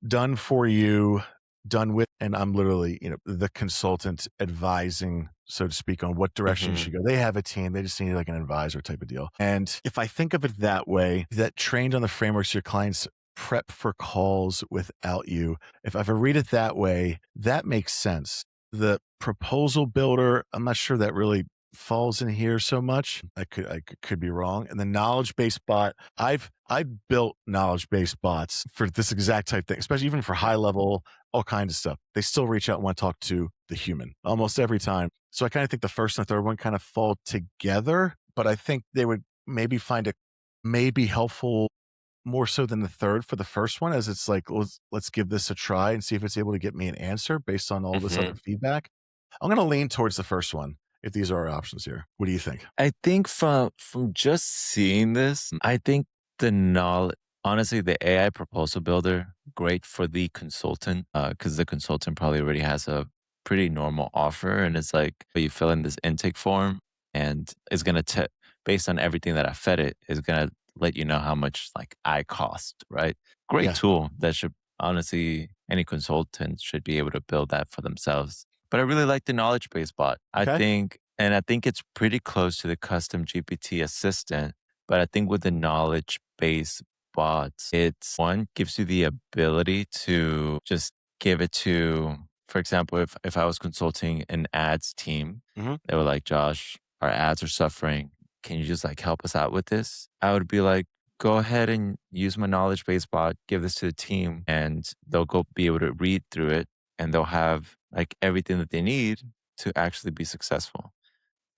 Speaker 2: done for you, done with, and I'm literally, the consultant advising, so to speak, on what direction you
Speaker 1: Hmm.
Speaker 2: should go. They have a team, they just need like an advisor type of deal. And if I think of it that way, that trained on the frameworks your clients prep for calls without you, if I ever read it that way, that makes sense. The proposal builder, I'm not sure that really falls in here so much. I could be wrong. And the knowledge based bot, I've built knowledge based bots for this exact type thing, especially even for high level, all kinds of stuff. They still reach out and want to talk to the human almost every time. So I kind of think the first and the third one kind of fall together, but I think they would maybe find it maybe helpful more so than the third for the first one, as it's like, let's give this a try and see if it's able to get me an answer based on all this other
Speaker 1: Hmm.
Speaker 2: feedback. I'm going to lean towards the first one if these are our options here. What do you think?
Speaker 1: I think from just seeing this, I think the knowledge, honestly, the AI proposal builder, great for the consultant, because the consultant probably already has a pretty normal offer, and it's like you fill in this intake form, and it's gonna based on everything that I fed it, is gonna let you know how much like I cost, right? Great
Speaker 2: Yeah.
Speaker 1: tool that should honestly any consultant should be able to build that for themselves. But I really like the knowledge base bot.
Speaker 2: Okay.
Speaker 1: I think it's pretty close to the custom GPT assistant, but I think with the knowledge base bots, it's one gives you the ability to just give it to, for example, if I was consulting an ads team,
Speaker 2: Hmm.
Speaker 1: they were like, Josh, our ads are suffering. Can you just like help us out with this? I would be like, go ahead and use my knowledge base bot, give this to the team, and they'll go be able to read through it and they'll have like everything that they need to actually be successful.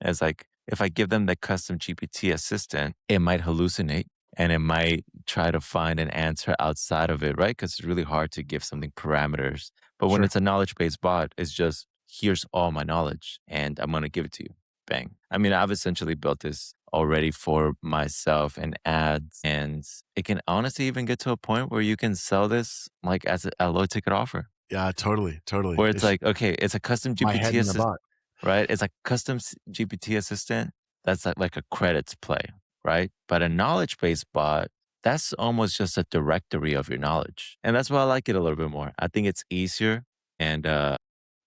Speaker 1: As like, if I give them the custom GPT assistant, it might hallucinate and it might try to find an answer outside of it, right? Because it's really hard to give something parameters. But when
Speaker 2: Sure.
Speaker 1: it's a knowledge based bot, it's just, here's all my knowledge and I'm going to give it to you. Bang. I mean, I've essentially built this already for myself and ads. And it can honestly even get to a point where you can sell this like as a low ticket offer,
Speaker 2: Yeah, totally, totally.
Speaker 1: where it's
Speaker 2: It's
Speaker 1: like, okay, it's a custom
Speaker 2: my head
Speaker 1: GPT
Speaker 2: in the
Speaker 1: assistant,
Speaker 2: bot.
Speaker 1: right? It's like custom GPT assistant. That's like a credits play, right? But a knowledge based bot, that's almost just a directory of your knowledge. And that's why I like it a little bit more. I think it's easier and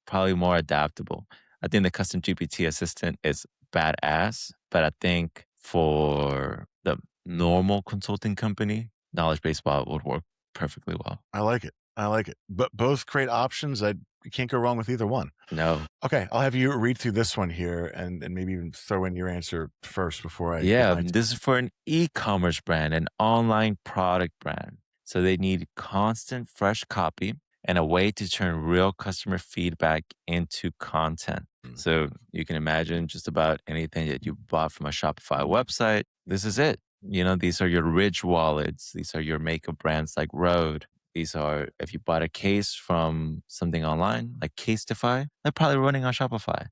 Speaker 1: probably more adaptable. I think the custom GPT assistant is badass, but I think for the normal consulting company, knowledge based bot would work perfectly well.
Speaker 2: I like it. I like it. But both great options. You can't go wrong with either one.
Speaker 1: No.
Speaker 2: Okay, I'll have you read through this one here and maybe even throw in your answer first before I give
Speaker 1: Yeah,
Speaker 2: my
Speaker 1: this is for an e-commerce brand, an online product brand. So they need constant fresh copy and a way to turn real customer feedback into content.
Speaker 2: Mm,
Speaker 1: So you can imagine just about anything that you bought from a Shopify website. This is it. You know, these are your Ridge wallets. These are your makeup brands like Rode. These are, if you bought a case from something online like Casetify, they're probably running on Shopify.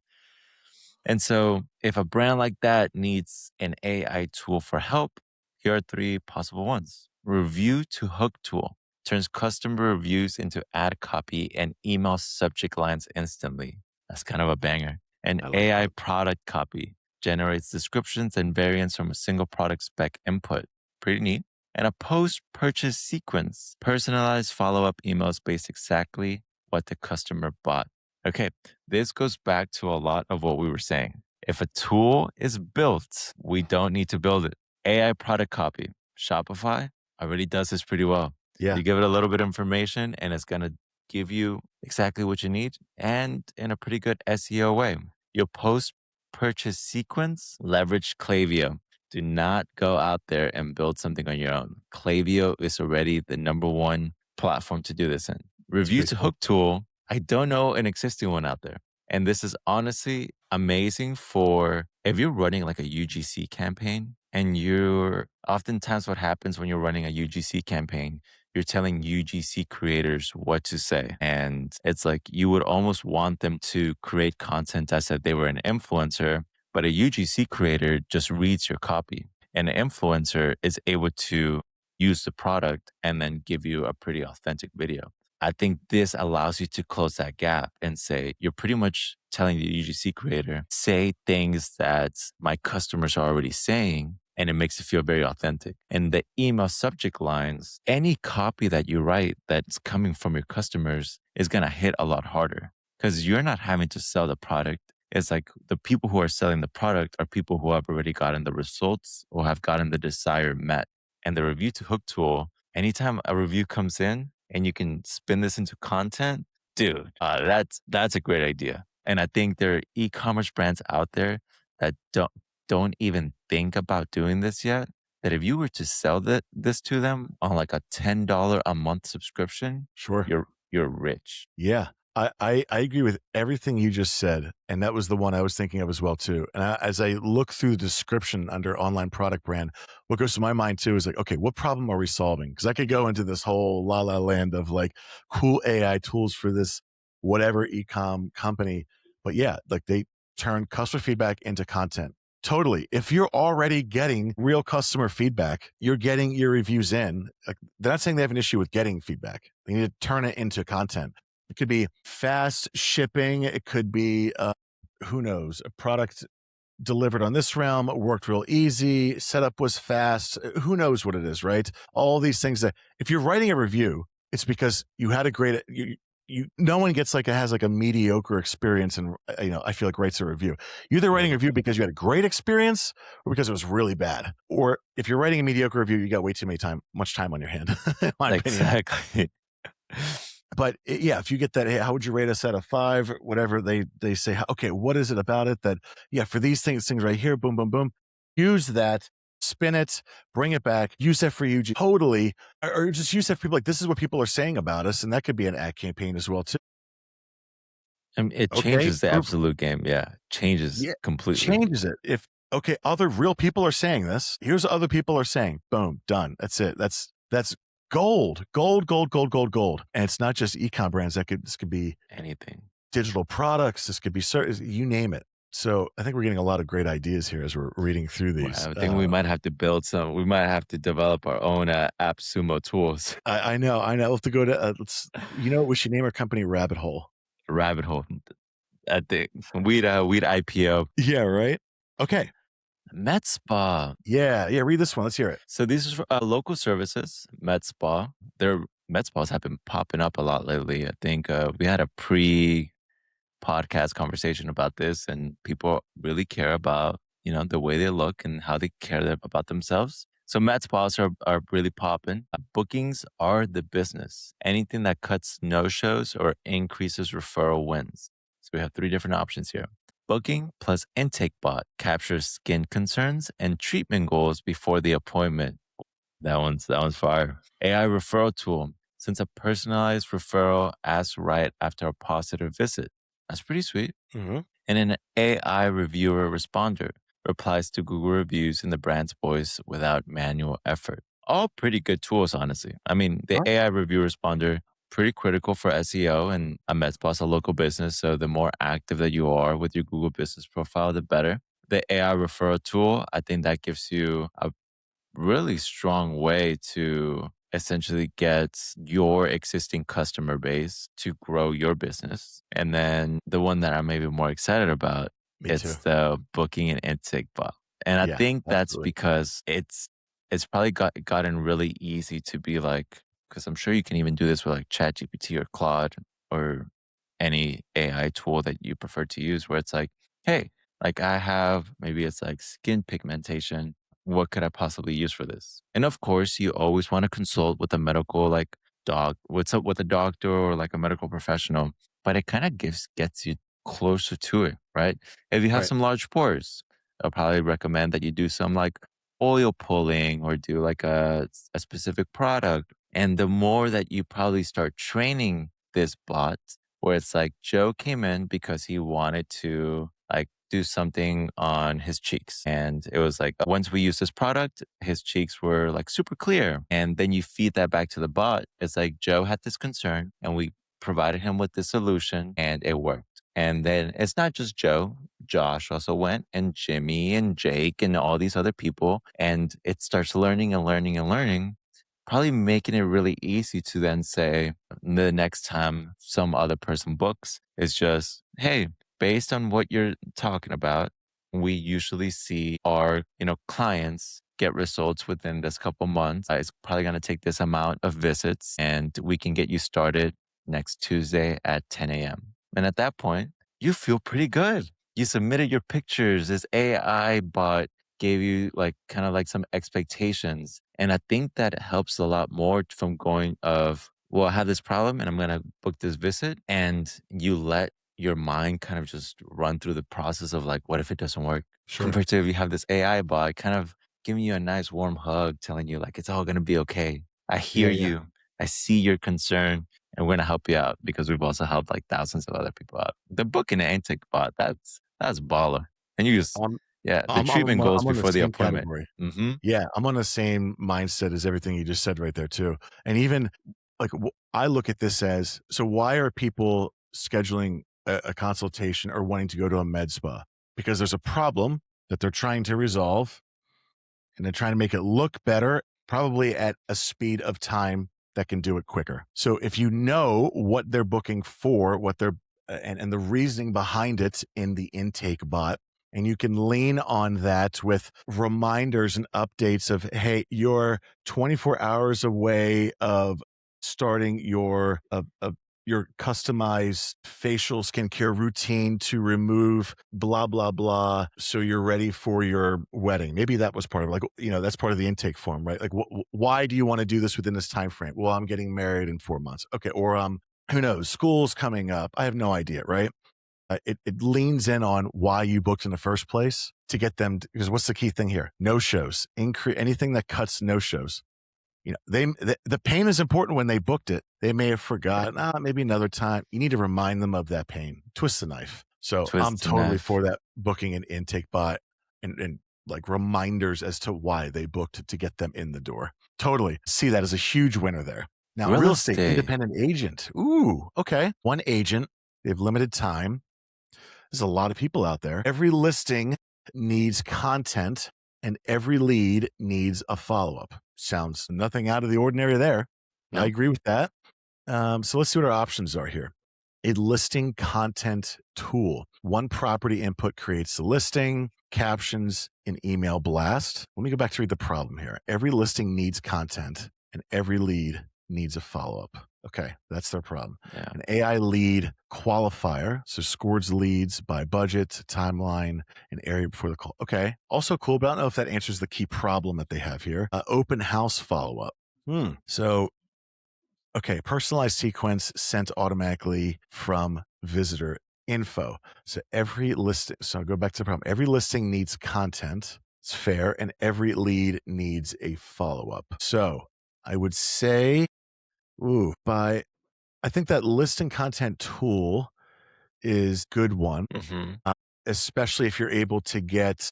Speaker 1: And so, if a brand like that needs an AI tool for help, here are three possible ones. Review to hook tool turns customer reviews into ad copy and email subject lines instantly. That's kind of a banger. An
Speaker 2: I like
Speaker 1: AI
Speaker 2: that.
Speaker 1: product copy generates descriptions and variants from a single product spec input. Pretty neat. And a post purchase sequence, personalized follow up emails based exactly what the customer bought. Okay, this goes back to a lot of what we were saying. If a tool is built, we don't need to build it. AI product copy, Shopify already does this pretty well.
Speaker 2: Yeah,
Speaker 1: You give it a little bit of information and it's going to give you exactly what you need and in a pretty good SEO way. Your post purchase sequence, leverage Klaviyo. Do not go out there and build something on your own. Klaviyo is already the number one platform to do this in.
Speaker 2: it's a
Speaker 1: Review
Speaker 2: big
Speaker 1: to
Speaker 2: one.
Speaker 1: hook tool I don't know an existing one out there. And this is honestly amazing for if you're running like a UGC campaign and you're oftentimes what happens when you're running a UGC campaign, you're telling UGC creators what to say. And it's like you would almost want them to create content as if they were an influencer, but a UGC creator just reads your copy. And an influencer is able to use the product and then give you a pretty authentic video. I think this allows you to close that gap and say, you're pretty much telling the UGC creator, say things that my customers are already saying, and it makes it feel very authentic. And the email subject lines, any copy that you write that's coming from your customers is going to hit a lot harder because you're not having to sell the product. It's like the people who are selling the product are people who have already gotten the results or have gotten the desire met. And the review to hook tool, anytime a review comes in and you can spin this into content, dude, that's a great idea. And I think there are e-commerce brands out there that don't even think about doing this yet. That if you were to sell this to them on like a $10 a month subscription,
Speaker 2: Sure.
Speaker 1: you're rich.
Speaker 2: Yeah. I agree with everything you just said. And that was the one I was thinking of as well, too. And as I look through the description under online product brand, what goes to my mind, too, is like, okay, what problem are we solving? Because I could go into this whole la la land of like cool AI tools for this whatever ecom company. But yeah, like they turn customer feedback into content. Totally. If you're already getting real customer feedback, you're getting your reviews in. Like, they're not saying they have an issue with getting feedback. They need to turn it into content. It could be fast shipping. It could be, who knows, a product delivered on this realm, worked real easy, setup was fast. Who knows what it is, right? All these things that if you're writing a review, it's because you had a great, no one gets like, has like a mediocre experience. And, I feel like writes a review. You're either writing a review because you had a great experience or because it was really bad. Or if you're writing a mediocre review, you got way too much time on your hand, in my opinion.
Speaker 1: Exactly.
Speaker 2: But yeah, if you get that, hey, how would you rate us out of 5? Whatever they say, okay, what is it about it that, yeah, for these things right here, boom, boom, boom, use that, spin it, bring it back, use that for you totally, or just use that for people like, this is what people are saying about us. And that could be an ad campaign as well, too.
Speaker 1: It
Speaker 2: Okay.
Speaker 1: changes the absolute game. Yeah. Changes
Speaker 2: Yeah.
Speaker 1: completely.
Speaker 2: Changes it. If, okay, other real people are saying this, here's what other people are saying. Boom, done. That's it. That's gold, gold, gold, gold, gold, gold. And it's not just e-com brands. This could be
Speaker 1: Anything.
Speaker 2: digital products. This could be you name it. So I think we're getting a lot of great ideas here as we're reading through
Speaker 1: Well,
Speaker 2: these.
Speaker 1: I think we might have to we might have to develop our own AppSumo tools.
Speaker 2: I know. We'll have to go to, we should name our company Rabbit Hole.
Speaker 1: Rabbit hole. At the we'd IPO.
Speaker 2: Yeah, right. Okay.
Speaker 1: Med Spa.
Speaker 2: Yeah. Read this one. Let's hear it.
Speaker 1: So these are local services, Med Spa. Their Med Spas have been popping up a lot lately. I think we had a pre-podcast conversation about this, and people really care about the way they look and how they care about themselves. So med spas are really popping. Bookings are the business. Anything that cuts no-shows or increases referral wins. So we have 3 different options here. Booking plus intake bot captures skin concerns and treatment goals before the appointment. That one's fire. AI referral tool. Since a personalized referral asks right after a positive visit. That's pretty sweet.
Speaker 2: Mm-hmm.
Speaker 1: And an AI reviewer responder replies to Google reviews in the brand's voice without manual effort. All pretty good tools, honestly. I mean, the AI review responder, pretty critical for SEO, and a MedSpa's a local business. So the more active that you are with your Google business profile, the better. The AI referral tool, I think that gives you a really strong way to essentially get your existing customer base to grow your business. And then the one that I'm maybe more excited about,
Speaker 2: Me too.
Speaker 1: it's the booking and intake bot. And I
Speaker 2: Yeah,
Speaker 1: think that's
Speaker 2: absolutely.
Speaker 1: because it's probably gotten really easy to be like, because I'm sure you can even do this with like ChatGPT or Claude or any AI tool that you prefer to use, where it's like, hey, like I have maybe it's like skin pigmentation. What could I possibly use for this? And of course, you always want to consult with a medical like what's up with a doctor or like a medical professional, but it kind of gets you closer to it, right? If you have
Speaker 2: Right.
Speaker 1: some large pores, I'll probably recommend that you do some like oil pulling or do like a specific product. And the more that you probably start training this bot where it's like Joe came in because he wanted to like do something on his cheeks. And it was like once we used this product, his cheeks were like super clear. And then you feed that back to the bot. It's like Joe had this concern and we provided him with the solution and it worked. And then it's not just Joe. Josh also went and Jimmy and Jake and all these other people. And it starts learning and learning and learning, probably making it really easy to then say the next time some other person books is just, hey, based on what you're talking about, we usually see our, clients get results within this couple months. It's probably going to take this amount of visits and we can get you started next Tuesday at 10 a.m. And at that point, you feel pretty good. You submitted your pictures. This AI bot gave you like kind of like some expectations. And I think that helps a lot more from going of, well, I have this problem and I'm going to book this visit. And you let your mind kind of just run through the process of like, what if it doesn't work?
Speaker 2: Sure.
Speaker 1: Compared to if you have this AI bot kind of giving you a nice warm hug, telling you like, it's all going to be okay. I hear
Speaker 2: Yeah, yeah.
Speaker 1: you. I see your concern and we're going to help you out because we've also helped like thousands of other people out. The booking and intake bot, that's baller. And you just,
Speaker 2: I'm
Speaker 1: yeah, the
Speaker 2: I'm
Speaker 1: treatment
Speaker 2: I'm
Speaker 1: goes
Speaker 2: I'm on the
Speaker 1: before the
Speaker 2: same
Speaker 1: appointment.
Speaker 2: category.
Speaker 1: Hmm.
Speaker 2: Yeah, I'm on the same mindset as everything you just said right there too. And even like I look at this as, so why are people scheduling a consultation or wanting to go to a med spa? Because there's a problem that they're trying to resolve and they're trying to make it look better, probably at a speed of time that can do it quicker. So if you know what they're booking for, what they're and the reasoning behind it in the intake bot, and you can lean on that with reminders and updates of, hey, you're 24 hours away of starting your customized facial skincare routine to remove blah blah blah, so you're ready for your wedding. Maybe that was part of, like, that's part of the intake form, right? Like, why do you want to do this within this time frame? Well, I'm getting married in 4 months. Okay. Or who knows, school's coming up, I have no idea, right? It leans in on why you booked in the first place to get them because what's the key thing here? No shows. Increase anything that cuts no shows. The pain is important when they booked it. They may have forgotten, maybe another time. You need to remind them of that pain. Twist the knife. So I'm
Speaker 1: Twist the
Speaker 2: totally
Speaker 1: knife.
Speaker 2: for that booking and intake bot and like reminders as to why they booked to get them in the door. Totally see that as a huge winner there. Now,
Speaker 1: Real
Speaker 2: real estate
Speaker 1: estate.
Speaker 2: independent agent. Ooh, okay. One agent. They have limited time. There's a lot of people out there. Every listing needs content and every lead needs a follow up. Sounds nothing out of the ordinary there. I
Speaker 1: No.
Speaker 2: agree with that. So let's see what our options are here. A listing content tool. One property input creates the listing, captions, an email blast. Let me go back to read the problem here. Every listing needs content and every lead needs a follow up. Okay, that's their problem.
Speaker 1: Yeah.
Speaker 2: An AI lead qualifier, so scores leads by budget, timeline, and area before the call. Okay, also cool, but I don't know if that answers the key problem that they have here. Open house follow up. So okay, personalized sequence sent automatically from visitor info. So every listing, so I'll go back to the problem. Every listing needs content. It's fair. And every lead needs a follow up. So I would say, I think that listing content tool is good one,
Speaker 1: Hmm.
Speaker 2: uh, especially if you're able to get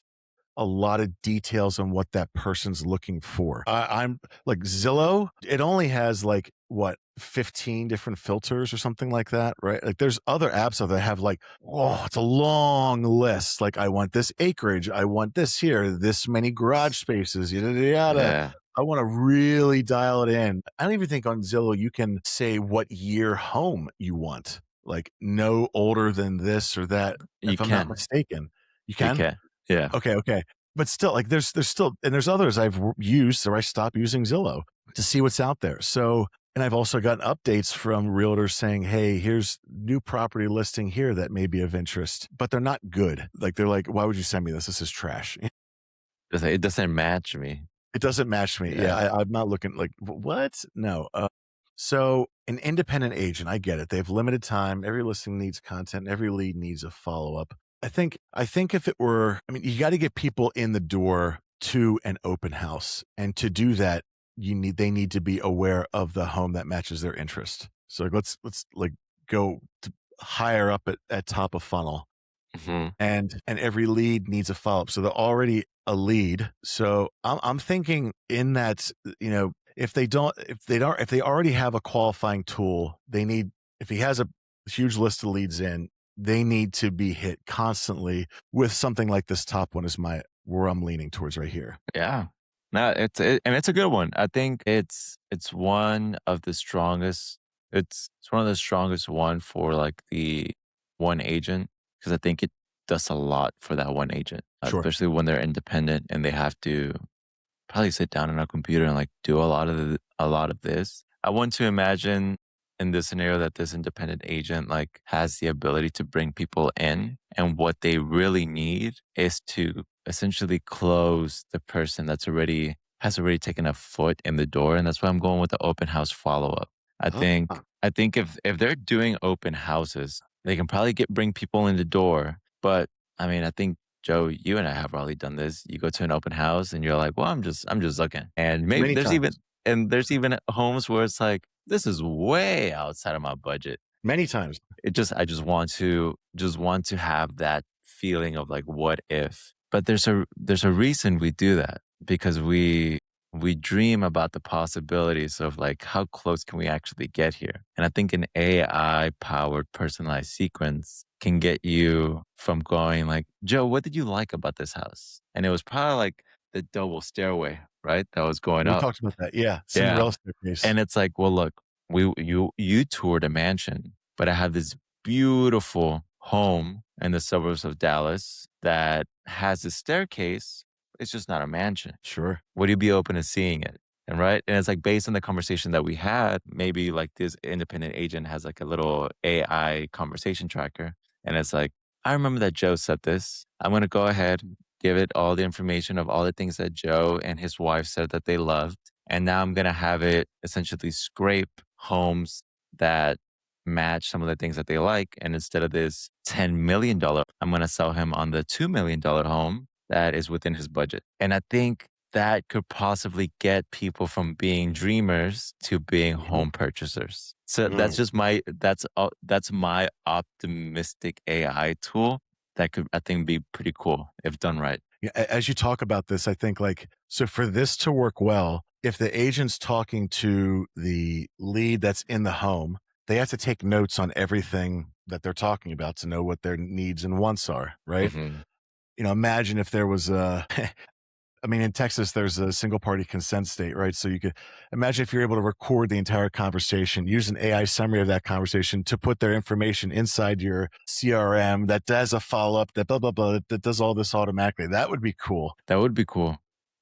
Speaker 2: a lot of details on what that person's looking for. I'm like Zillow, it only has like what 15 different filters or something like that, right? Like there's other apps out there that have like, oh, it's a long list. Like I want this acreage, I want this here, this many garage spaces, yada yada yada.
Speaker 1: Yeah.
Speaker 2: I want to really dial it in. I don't even think on Zillow you can say what year home you want. Like no older than this or that,
Speaker 1: You
Speaker 2: if I'm not
Speaker 1: can.
Speaker 2: mistaken. You
Speaker 1: You
Speaker 2: can?
Speaker 1: can. Yeah.
Speaker 2: Okay, okay. But still, like, there's still and there's others I've used, or I stopped using Zillow to see what's out there. So, and I've also gotten updates from realtors saying, "Hey, here's new property listing here that may be of interest," but they're not good. Like, they're like, "Why would you send me this? This is trash."
Speaker 1: It doesn't match me.
Speaker 2: It doesn't match me. Yeah,
Speaker 1: Yeah.
Speaker 2: I'm not looking like what? No. So an independent agent, I get it. They have limited time. Every listing needs content. Every lead needs a follow up. I think if it were, I mean, you got to get people in the door to an open house, and to do that, they need to be aware of the home that matches their interest. So like, let's like go to higher up at top of funnel,
Speaker 1: Mhm.
Speaker 2: and every lead needs a follow-up. So they're already a lead. So I'm thinking in that, if they already have a qualifying tool, they need if he has a huge list of leads in, they need to be hit constantly with something like this top one is my where I'm leaning towards right here.
Speaker 1: Yeah. No, and it's a good one. I think it's one of the strongest it's one of the strongest one for, like, the one agent because I think it does a lot for that one agent,
Speaker 2: Sure.
Speaker 1: especially when they're independent and they have to probably sit down on a computer and like do a lot of this. I want to imagine in this scenario that this independent agent like has the ability to bring people in and what they really need is to essentially close the person that's already has already taken a foot in the door, and that's why I'm going with the open house follow up.
Speaker 2: Ah,
Speaker 1: I think if they're doing open houses, they can probably get bring people in the door, but I mean, I think Joe, you and I have probably done this. You go to an open house and you're like, "Well, I'm just looking." And maybe
Speaker 2: many times.
Speaker 1: there's even homes where it's like, "This is way outside of my budget."
Speaker 2: Many times.
Speaker 1: I just want to have that feeling of like, "What if?" But there's a reason we do that because we dream about the possibilities of like how close can we actually get here. And I think an AI powered personalized sequence can get you from going like, Joe, what did you like about this house? And it was probably like the double stairway, right? That was going
Speaker 2: We
Speaker 1: up.
Speaker 2: talked about that. Yeah,
Speaker 1: Yeah.
Speaker 2: Cinderella staircase.
Speaker 1: And it's like, well, look, you toured a mansion, but I have this beautiful home in the suburbs of Dallas that has a staircase. It's just not a mansion.
Speaker 2: Sure,
Speaker 1: Would you be open to seeing it? And right? And it's like based on the conversation that we had, maybe like this independent agent has like a little AI conversation tracker. And it's like, I remember that Joe said this. I'm going to go ahead, give it all the information of all the things that Joe and his wife said that they loved. And now I'm going to have it essentially scrape homes that match some of the things that they like. And instead of this $10 million, I'm going to sell him on the $2 million home that is within his budget. And I think that could possibly get people from being dreamers to being
Speaker 2: mhm,
Speaker 1: home purchasers. So
Speaker 2: mm.
Speaker 1: that's my optimistic AI tool that could I think be pretty cool if done right.
Speaker 2: Yeah, as you talk about this, I think like so for this to work well, if the agent's talking to the lead that's in the home, they have to take notes on everything that they're talking about to know what their needs and wants are, right?
Speaker 1: Mhm.
Speaker 2: Imagine if there was a I mean, in Texas, there's a single party consent state, right? So you could imagine if you're able to record the entire conversation, use an AI summary of that conversation to put their information inside your CRM that does a follow up, that blah, blah, blah, that does all this automatically. That would be cool.
Speaker 1: That would be cool.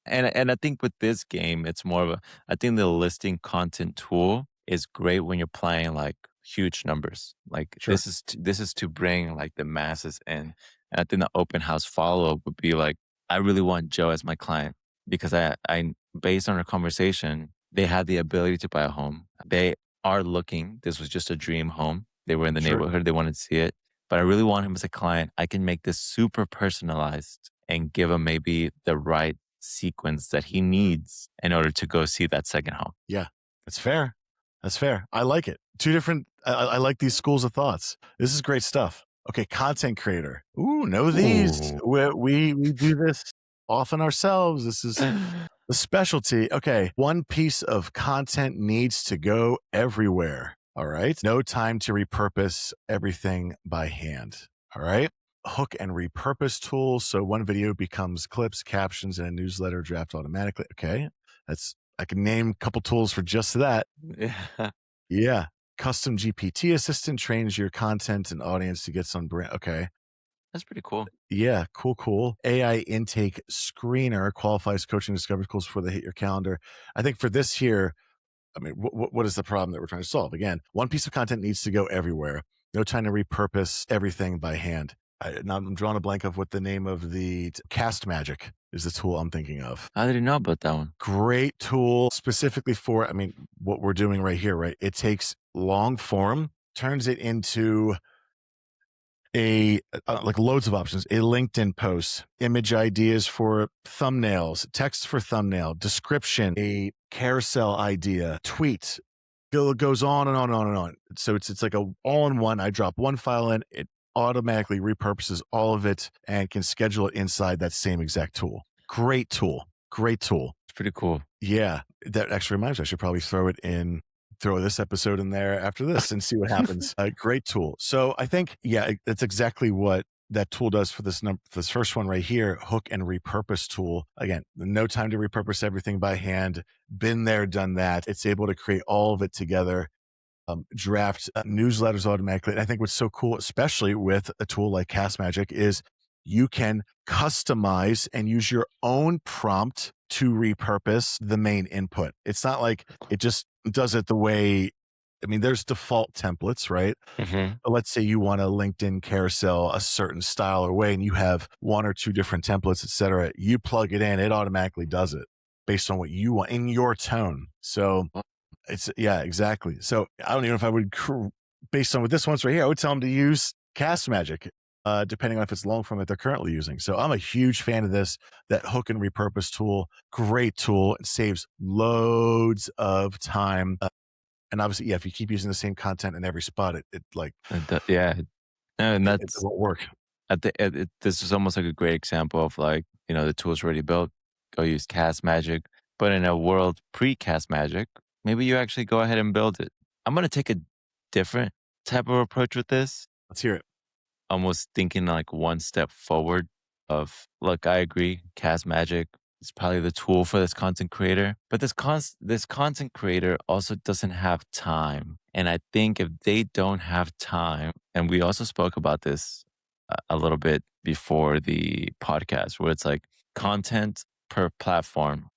Speaker 1: And I think with this game, it's more of a I think the listing content tool is great when you're playing like huge numbers. Like
Speaker 2: Sure.
Speaker 1: this is to bring like the masses in. And I think the open house follow up would be like, I really want Joe as my client because I based on our conversation, they had the ability to buy a home. They are looking. This was just a dream home. They were in the
Speaker 2: Sure.
Speaker 1: neighborhood. They wanted to see it. But I really want him as a client. I can make this super personalized and give him maybe the right sequence that he needs in order to go see that second home.
Speaker 2: Yeah. That's fair. That's fair. I like it. Two different, I like these schools of thoughts. This is great stuff. Okay. Content creator. Ooh, know these.
Speaker 1: Ooh.
Speaker 2: We do this often ourselves. This is the specialty. Okay. One piece of content needs to go everywhere. All right. No time to repurpose everything by hand. All right. Hook and repurpose tools. So one video becomes clips, captions, and a newsletter draft automatically. Okay. I can name a couple tools for just that.
Speaker 1: Yeah,
Speaker 2: Yeah. Custom GPT assistant trains your content and audience to get some brand. Okay.
Speaker 1: that's pretty cool.
Speaker 2: Yeah, cool, cool. AI intake screener qualifies coaching discovery tools before they hit your calendar. I think for this here, I mean, what is the problem that we're trying to solve? Again, one piece of content needs to go everywhere. No time to repurpose everything by hand. Now I'm drawing a blank of what the name of the Cast Magic is the tool I'm thinking of.
Speaker 1: I didn't know about that one.
Speaker 2: Great tool specifically for, I mean, what we're doing right here, right? It takes long form, turns it into like loads of options, a LinkedIn post, image ideas for thumbnails, text for thumbnail, description, a carousel idea, tweet, Goes on and on and on and on. So it's like a all in one. I drop one file in, it automatically repurposes all of it and can schedule it inside that same exact tool. Great tool. Great tool.
Speaker 1: It's pretty cool.
Speaker 2: Yeah, that actually reminds me, I should probably throw this episode in there after this and see what happens. A great tool. So I think, yeah, that's exactly what that tool does for this first one right here, hook and repurpose tool. Again, no time to repurpose everything by hand. Been there, done that. It's able to create all of it together, draft newsletters automatically. And I think what's so cool, especially with a tool like Cast Magic, is you can customize and use your own prompt to repurpose the main input. It's not like it just does it the way, I mean, there's default templates, right?
Speaker 1: Hmm.
Speaker 2: Let's say you want a LinkedIn carousel a certain style or way, and you have one or two different templates, et cetera. You plug it in, it automatically does it based on what you want in your tone. So it's, yeah, exactly. So I don't even know if I would, based on what this one's right here, I would tell them to use Cast Magic, depending on if it's long form that they're currently using. So I'm a huge fan of this, that hook and repurpose tool. Great tool. It saves loads of time. And obviously, yeah, if you keep using the same content in every spot, it like,
Speaker 1: Yeah, and
Speaker 2: it
Speaker 1: that's
Speaker 2: won't work.
Speaker 1: this is almost like a great example of like, the tool's already built. Go use Cast Magic. But in a world pre-Cast Magic, maybe you actually go ahead and build it. I'm gonna take a different type of approach with this.
Speaker 2: Let's hear it.
Speaker 1: Almost thinking like one step forward of, look, I agree, Cast Magic is probably the tool for this content creator, but this content creator also doesn't have time. And I think if they don't have time, and we also spoke about this a little bit before the podcast, where it's like content per platform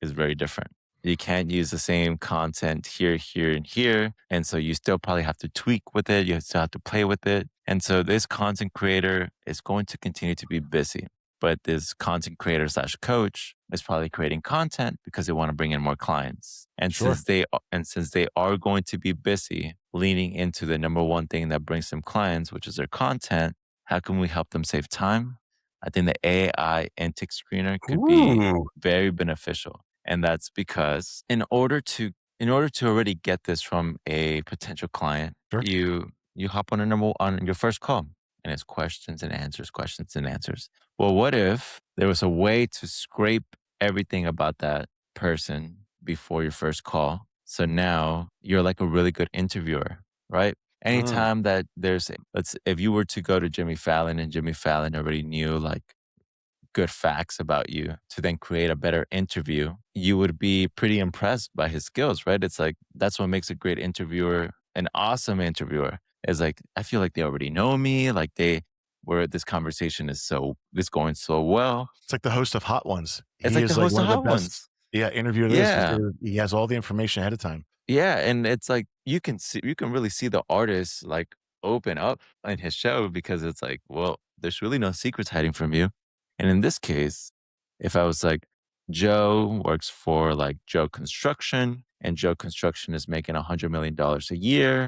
Speaker 1: is very different. You can't use the same content here, here, and here. And so you still probably have to tweak with it. You still have to play with it. And so this content creator is going to continue to be busy. But this content creator slash coach is probably creating content because they want to bring in more clients. And
Speaker 2: Sure.
Speaker 1: since they are going to be busy leaning into the number one thing that brings them clients, which is their content, how can we help them save time? I think the AI intake screener could be
Speaker 2: Ooh.
Speaker 1: very beneficial. And that's because in order to already get this from a potential client,
Speaker 2: Sure.
Speaker 1: you hop on on your first call and it's questions and answers, questions and answers. Well, what if there was a way to scrape everything about that person before your first call? So now you're like a really good interviewer, right?
Speaker 2: Mm.
Speaker 1: Anytime that let's if you were to go to Jimmy Fallon and Jimmy Fallon already knew like good facts about you to then create a better interview, you would be pretty impressed by his skills, right? It's like that's what makes a great interviewer, an awesome interviewer. Is like I feel like they already know me, like they where this conversation is going so well.
Speaker 2: It's like the host of Hot Ones.
Speaker 1: It's
Speaker 2: He
Speaker 1: like the
Speaker 2: is like
Speaker 1: host
Speaker 2: one
Speaker 1: of
Speaker 2: of the
Speaker 1: Hot
Speaker 2: best,
Speaker 1: Ones.
Speaker 2: yeah, interviewer there is because
Speaker 1: Yeah.
Speaker 2: he has all the information ahead of time.
Speaker 1: Yeah, and it's like you can really see the artist like open up in his show because it's like, well, there's really no secrets hiding from you. And in this case, if I was like, Joe works for like Joe Construction, and Joe Construction is making $100 million a year.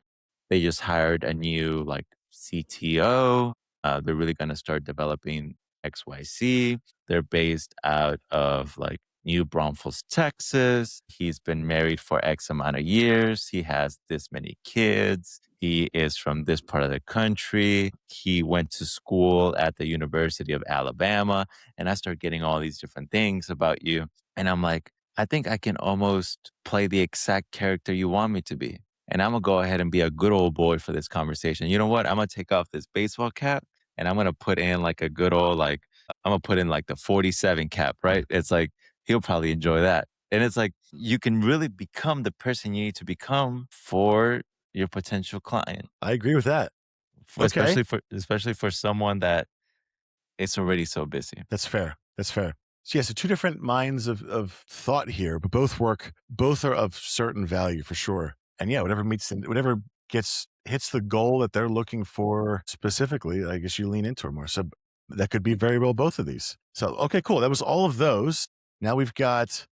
Speaker 1: They just hired a new like CTO. They're really going to start developing XYZ. They're based out of like New Braunfels, Texas. He's been married for X amount of years. He has this many kids. He is from this part of the country. He went to school at the University of Alabama. And I start getting all these different things about you. And I'm like, I think I can almost play the exact character you want me to be. And I'm going to go ahead and be a good old boy for this conversation. You know what? I'm going to take off this baseball cap and I'm going to put in like a good old, like, I'm going to put in like the 47 cap, right? It's like, he'll probably enjoy that. And it's like you can really become the person you need to become for your potential client,
Speaker 2: I agree with that. Okay.
Speaker 1: especially for someone that is already so busy.
Speaker 2: That's fair. That's fair. So yeah, so two different minds of thought here, but both work. Both are of certain value for sure. And yeah, whatever hits the goal that they're looking for specifically, I guess you lean into it more. So that could be very well both of these. So okay, cool. That was all of those. Now we've got,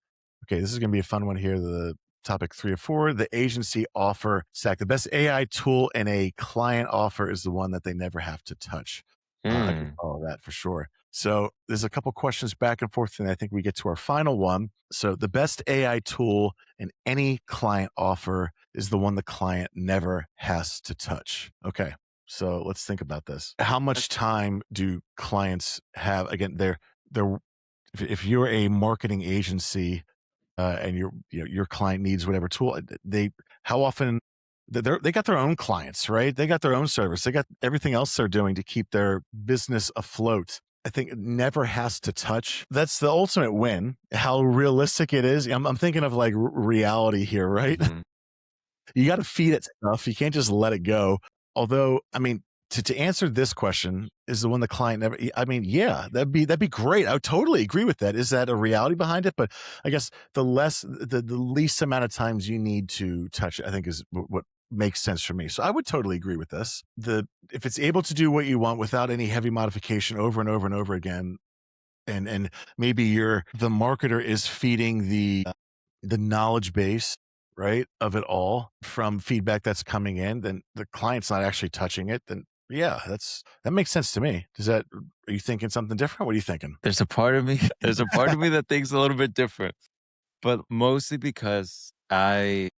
Speaker 2: okay, this is going to be a fun one here. The topic 3 or 4, the agency offer stack. The best AI tool in a client offer is the one that they never have to touch. I can
Speaker 1: Mm.
Speaker 2: follow that for sure. So there's a couple questions back and forth, and I think we get to our final one. So the best AI tool in any client offer is the one the client never has to touch. Okay. So let's think about this. How much time do clients have? Again, they're if you're a marketing agency and your client needs whatever tool they how often they got their own clients, right? They got their own service. They got everything else they're doing to keep their business afloat. I think it never has to touch. That's the ultimate win. How realistic it is. I'm thinking of like reality here, right?
Speaker 1: Mhm.
Speaker 2: You got to feed it stuff. You can't just let it go. Although, I mean, to answer this question, is the one the client never? I mean, yeah, that'd be great. I would totally agree with that. Is that a reality behind it? But I guess the least amount of times you need to touch it, I think is what makes sense for me. So I would totally agree with this. The If it's able to do what you want without any heavy modification over and over and over again, and maybe the marketer is feeding the knowledge base, right, of it all from feedback that's coming in, then the client's not actually touching it, then yeah, that makes sense to me. Are you thinking something different? What are you thinking?
Speaker 1: There's a part of me there's a part of me that thinks a little bit different. But mostly because I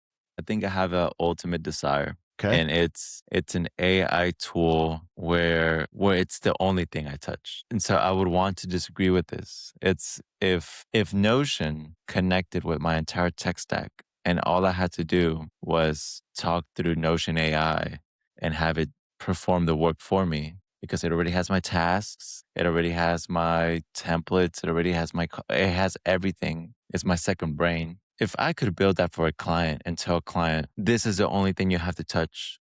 Speaker 1: think I have a ultimate desire,
Speaker 2: Okay.
Speaker 1: and it's an AI tool where it's the only thing I touch. And so I would want to disagree with this. It's if Notion connected with my entire tech stack and all I had to do was talk through Notion AI and have it perform the work for me because it already has my tasks, it already has my templates, it has everything. It's my second brain. If I could build that for a client and tell a client, this is the only thing you have to touch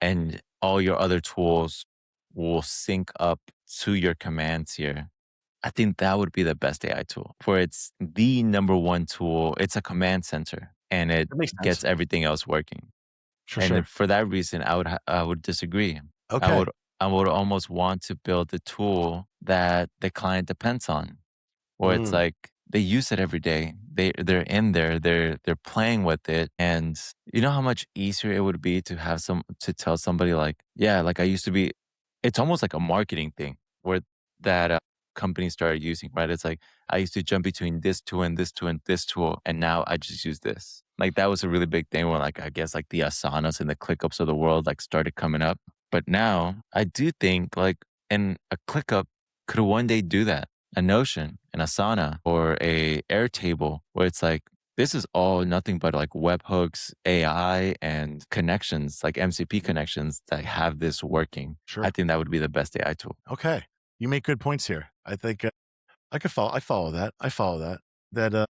Speaker 1: and all your other tools will sync up to your commands here. I think that would be the best AI tool where it's the number one tool. It's a command center and it
Speaker 2: That makes sense.
Speaker 1: gets everything else working.
Speaker 2: For
Speaker 1: And then
Speaker 2: sure.
Speaker 1: for that reason, I would disagree. I
Speaker 2: Okay.
Speaker 1: would I would almost want to build the tool that the client depends on, or it's
Speaker 2: Mm,
Speaker 1: like they use it every day. They're in there, they're playing with it. And you know how much easier it would be to have some to tell somebody like, yeah, like I used to be it's almost like a marketing thing where that companies started using, right? It's like I used to jump between this tool and this tool and this tool, and now I just use this. Like that was a really big thing where like I guess like the Asanas and the ClickUps of the world like started coming up. But now I do think like and a ClickUp could one day do that, a Notion, an Asana, or a Airtable, where it's like, this is all nothing but like webhooks, AI, and connections, like MCP connections that have this working. I
Speaker 2: sure.
Speaker 1: think that would be the best AI tool.
Speaker 2: Okay. You make good points here. I think I follow that. I follow that. That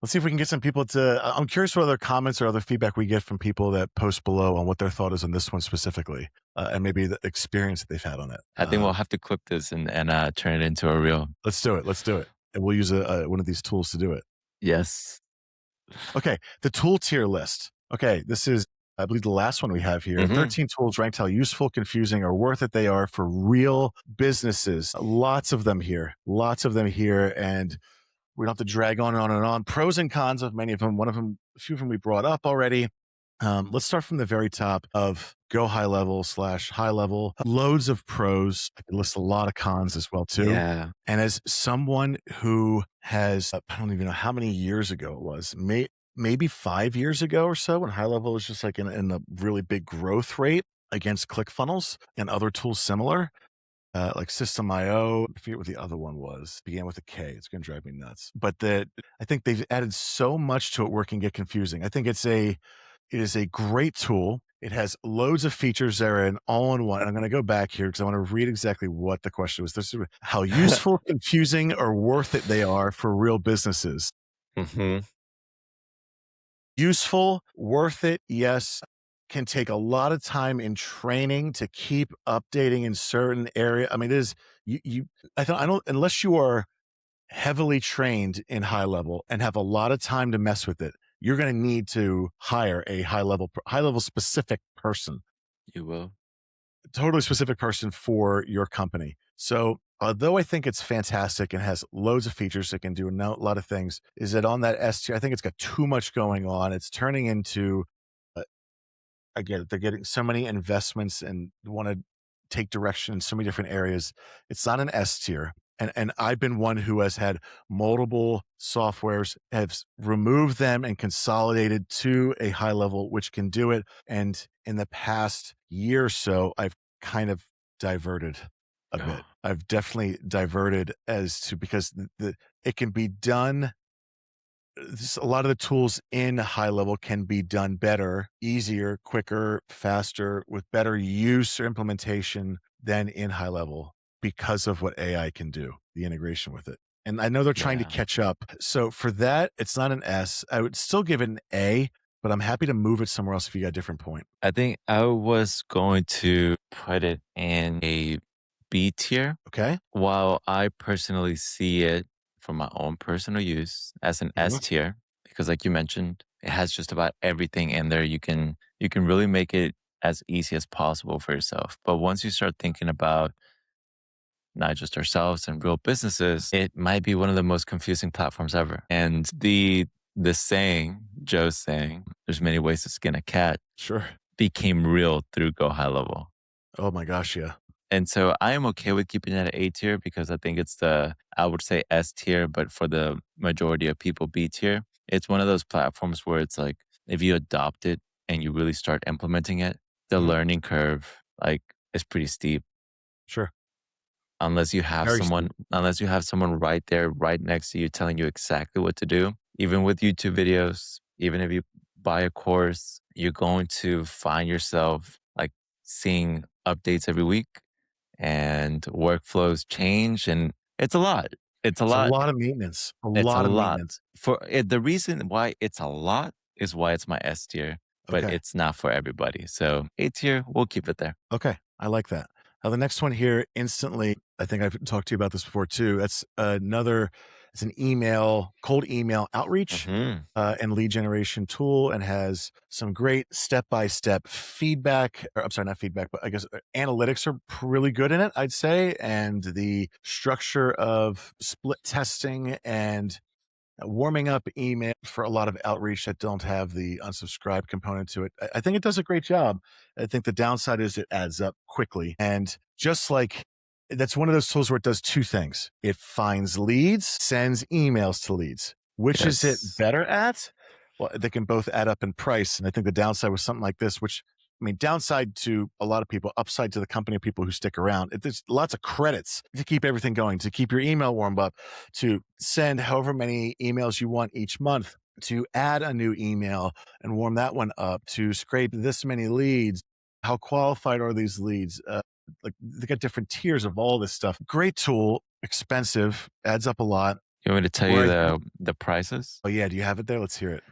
Speaker 2: let's see if we can get some people to I'm curious what other comments or other feedback we get from people that post below on what their thought is on this one specifically, and maybe the experience that they've had on it.
Speaker 1: I think we'll have to clip this and turn it into a reel.
Speaker 2: Let's do it. Let's do it. And we'll use one of these tools to do it.
Speaker 1: Yes.
Speaker 2: Okay. The tool tier list. Okay. This is, I believe, the last one we have here.
Speaker 1: Hmm.
Speaker 2: 13 tools ranked how useful, confusing, or worth it they are for real businesses. Lots of them here. Lots of them here. And we don't have to drag on and on and on. Pros and cons of many of them. One of them, a few of them we brought up already. Let's start from the very top of Go High Level / High Level. Loads of pros. I can list a lot of cons as well too.
Speaker 1: Yeah.
Speaker 2: And as someone who has, I don't even know how many years ago it was, maybe 5 years ago or so, when High Level was just like in a really big growth rate against ClickFunnels and other tools similar, like System.io. I forget what the other one was. Began with a K. It's going to drive me nuts. But I think they've added so much to it where it can get confusing. I think it is a great tool. It has loads of features that are an all-in-one. And I'm going to go back here because I want to read exactly what the question was. This is how useful, confusing, or worth it they are for real businesses.
Speaker 1: Hmm.
Speaker 2: Useful, worth it, yes. Can take a lot of time in training to keep updating in certain area. I mean, it is you. I don't unless you are heavily trained in High Level and have a lot of time to mess with it. You're going to need to hire a high level specific person,
Speaker 1: You will.
Speaker 2: totally specific person for your company. So, although I think it's fantastic and has loads of features that can do a lot of things, is it on that S tier? I think it's got too much going on. It's turning into, uh, I get it. They're getting so many investments and want to take direction in so many different areas. It's not an S tier. And I've been one who has had multiple softwares, have removed them and consolidated to a high level, which can do it. And in the past year or so, I've kind of diverted a bit. I've definitely diverted as to because it can be done. A lot of the tools in high level can be done better, easier, quicker, faster, with better use or implementation than in high level because of what AI can do, the integration with it. And I know they're trying to
Speaker 1: Yeah.
Speaker 2: catch up. So for that, it's not an S. I would still give it an A, but I'm happy to move it somewhere else if you got a different point.
Speaker 1: I think I was going to put it in a B tier.
Speaker 2: Okay.
Speaker 1: While I personally see it for my own personal use as an S
Speaker 2: Mhm.
Speaker 1: tier, because like you mentioned, it has just about everything in there. You can really make it as easy as possible for yourself. But once you start thinking about not just ourselves and real businesses, it might be one of the most confusing platforms ever. And the saying, Joe's saying, there's many ways to skin a cat,
Speaker 2: Sure.
Speaker 1: became real through Go High Level.
Speaker 2: Oh my gosh. Yeah.
Speaker 1: And so I am okay with keeping it at A tier because I think it's I would say S tier, but for the majority of people, B tier. It's one of those platforms where it's like, if you adopt it and you really start implementing it, the
Speaker 2: Mhm.
Speaker 1: learning curve, like, is pretty steep.
Speaker 2: Sure. Very steep.
Speaker 1: Unless you have someone right there, right next to you, telling you exactly what to do. Even with YouTube videos, even if you buy a course, you're going to find yourself like seeing updates every week and workflows change, and it's a lot. It's a
Speaker 2: It's a
Speaker 1: lot.
Speaker 2: lot of maintenance. A
Speaker 1: It's a
Speaker 2: lot of
Speaker 1: lot.
Speaker 2: maintenance.
Speaker 1: The reason why it's a lot is why it's my S tier, but
Speaker 2: Okay.
Speaker 1: it's not for everybody. So A tier, we'll keep it there.
Speaker 2: Okay, I like that. Now the next one here instantly, I think I've talked to you about this before too. It's an cold email outreach
Speaker 1: Hmm.
Speaker 2: and lead generation tool and has some great step-by-step feedback. Or, I'm sorry, not feedback, but I guess analytics are really good in it, I'd say. And the structure of split testing and warming up email for a lot of outreach that don't have the unsubscribe component to it. I think it does a great job. I think the downside is it adds up quickly. And just like that's one of those tools where it does two things. It finds leads, sends emails to leads. Which is it
Speaker 1: Yes.
Speaker 2: better at? Well, they can both add up in price. And I think the downside with something like this, which I mean, downside to a lot of people, upside to the company of people who stick around. There's lots of credits to keep everything going, to keep your email warmed up, to send however many emails you want each month, to add a new email and warm that one up, to scrape this many leads. How qualified are these leads? Like they got different tiers of all this stuff. Great tool, expensive, adds up a lot.
Speaker 1: You want me to tell
Speaker 2: Where
Speaker 1: you
Speaker 2: I think,
Speaker 1: the prices?
Speaker 2: oh yeah, do you have it there? Let's hear it.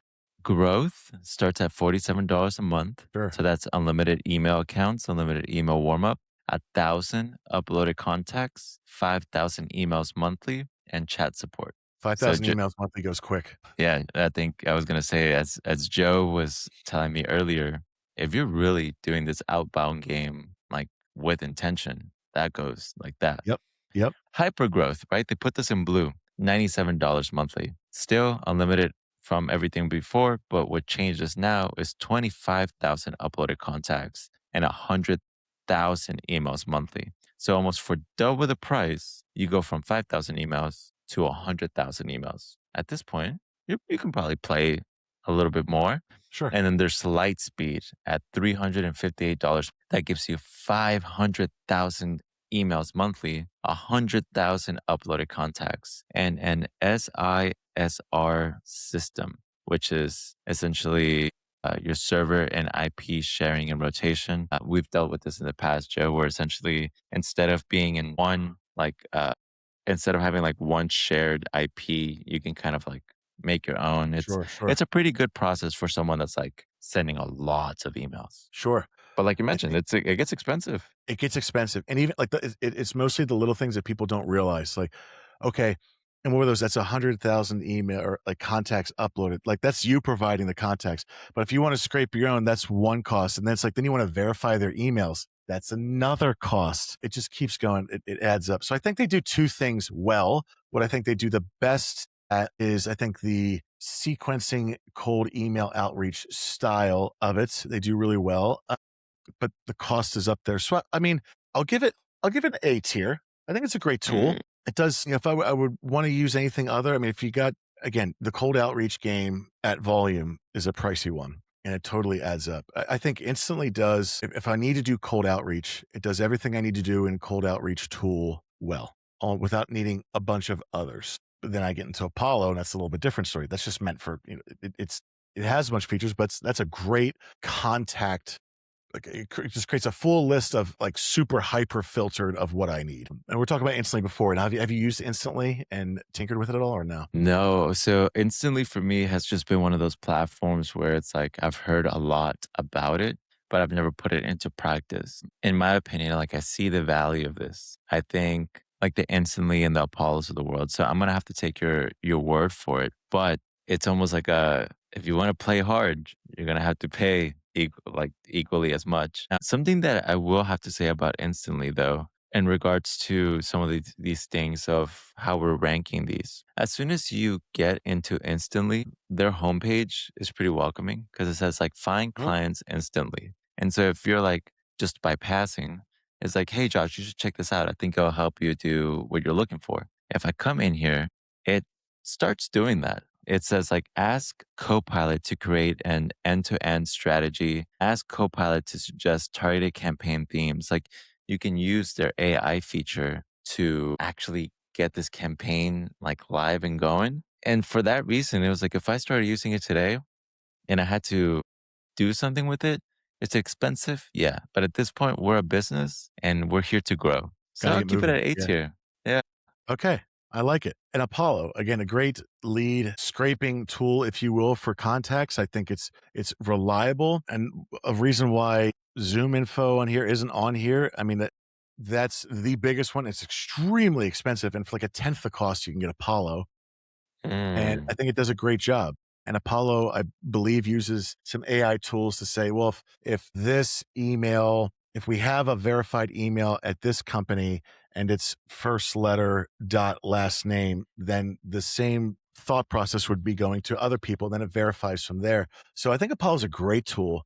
Speaker 1: Growth starts at $47 a month.
Speaker 2: Sure.
Speaker 1: So that's unlimited email accounts, unlimited email warm up, 1,000 uploaded contacts, 5,000 emails monthly, and chat support. So
Speaker 2: 5,000 emails monthly goes quick.
Speaker 1: yeah, I think I was gonna say, as Joe was telling me earlier, if you're really doing this outbound game like with intention, that goes like that.
Speaker 2: Yep. Yep.
Speaker 1: Hypergrowth, right? They put this in blue, $97 monthly. Still unlimited from everything before, but what changes now is 25,000 uploaded contacts and 100,000 emails monthly. So almost for double the price, you go from 5,000 emails to 100,000 emails. At this point, you can probably play a little bit more.
Speaker 2: Sure.
Speaker 1: And then there's Lightspeed at $358. That gives you 500,000 emails monthly, 100,000 uploaded contacts, and an SISR system, which is essentially your server and IP sharing and rotation. We've dealt with this in the past, Joe, where essentially instead of being in one, instead of having like one shared IP, you can kind of like make your own.
Speaker 2: Sure. Sure.
Speaker 1: It's a pretty good process for someone that's like sending a lot of emails.
Speaker 2: Sure.
Speaker 1: But like you
Speaker 2: I
Speaker 1: mentioned,
Speaker 2: think
Speaker 1: it gets expensive.
Speaker 2: it gets expensive, and even like it's mostly the little things that people don't realize. Like, okay, and what were those? That's 100,000 email or like contacts uploaded. Like that's you providing the contacts. But if you want to scrape your own, that's one cost, and then it's like then you want to verify their emails. That's another cost. It just keeps going. It adds up. So I think they do two things well. What I think they do the best at is I think the sequencing cold email outreach style of it. They do really well, but the cost is up there. So I mean, I'll give it I'll give it an A tier. I think it's a great
Speaker 1: Mm,
Speaker 2: tool. It does, if I would wanna use anything other, I mean, if you got, again, the cold outreach game at volume is a pricey one, and it totally adds up. I think Instantly does, if I need to do cold outreach, it does everything I need to do in cold outreach tool well, without needing a bunch of others. But then I get into Apollo, and that's a little bit different story. That's just meant for, it has a bunch of features, but that's a great contact, like, it just creates a full list of, like, super hyper filtered of what I need. And we're talking about Instantly before. Now, have you used Instantly and tinkered with it at all or no?
Speaker 1: No, so Instantly for me has just been one of those platforms where it's like I've heard a lot about it, but I've never put it into practice. In my opinion, like I see the value of this. I think like the Instantly and the Apollos of the world. So I'm gonna have to take your word for it. But it's almost like a if you want to play hard, you're gonna have to pay like equally as much. Now, something that I will have to say about Instantly though in regards to some of these things of how we're ranking these. As soon as you get into Instantly, their homepage is pretty welcoming because it says like find
Speaker 2: Mhm.
Speaker 1: clients instantly. And so if you're like just bypassing, it's like, hey Josh, you should check this out. I think it'll help you do what you're looking for. If I come in here, it starts doing that. It says like ask Copilot to create an end-to-end strategy. Ask Copilot to suggest targeted campaign themes. Like you can use their AI feature to actually get this campaign like live and going. And for that reason, it was like if I started using it today and I had to do something with it, it's expensive. Yeah. But at this point, we're a business and we're here to grow. So
Speaker 2: Gotta
Speaker 1: I'll
Speaker 2: get
Speaker 1: keep it
Speaker 2: moving.
Speaker 1: at A
Speaker 2: Yeah.
Speaker 1: tier. Yeah.
Speaker 2: Okay. I like it. And Apollo, again, a great lead scraping tool, if you will, for contacts. I think it's reliable, and a reason why Zoom info on here isn't on here. I mean, that's the biggest one. It's extremely expensive, and for like a tenth the cost, you can get Apollo. And I
Speaker 1: Mm.
Speaker 2: think it does a great job. And Apollo, I believe, uses some AI tools to say, well, if this email, if we have a verified email at this company and it's first letter dot last name, then the same thought process would be going to other people. Then it verifies from there. So I think Apollo is a great tool.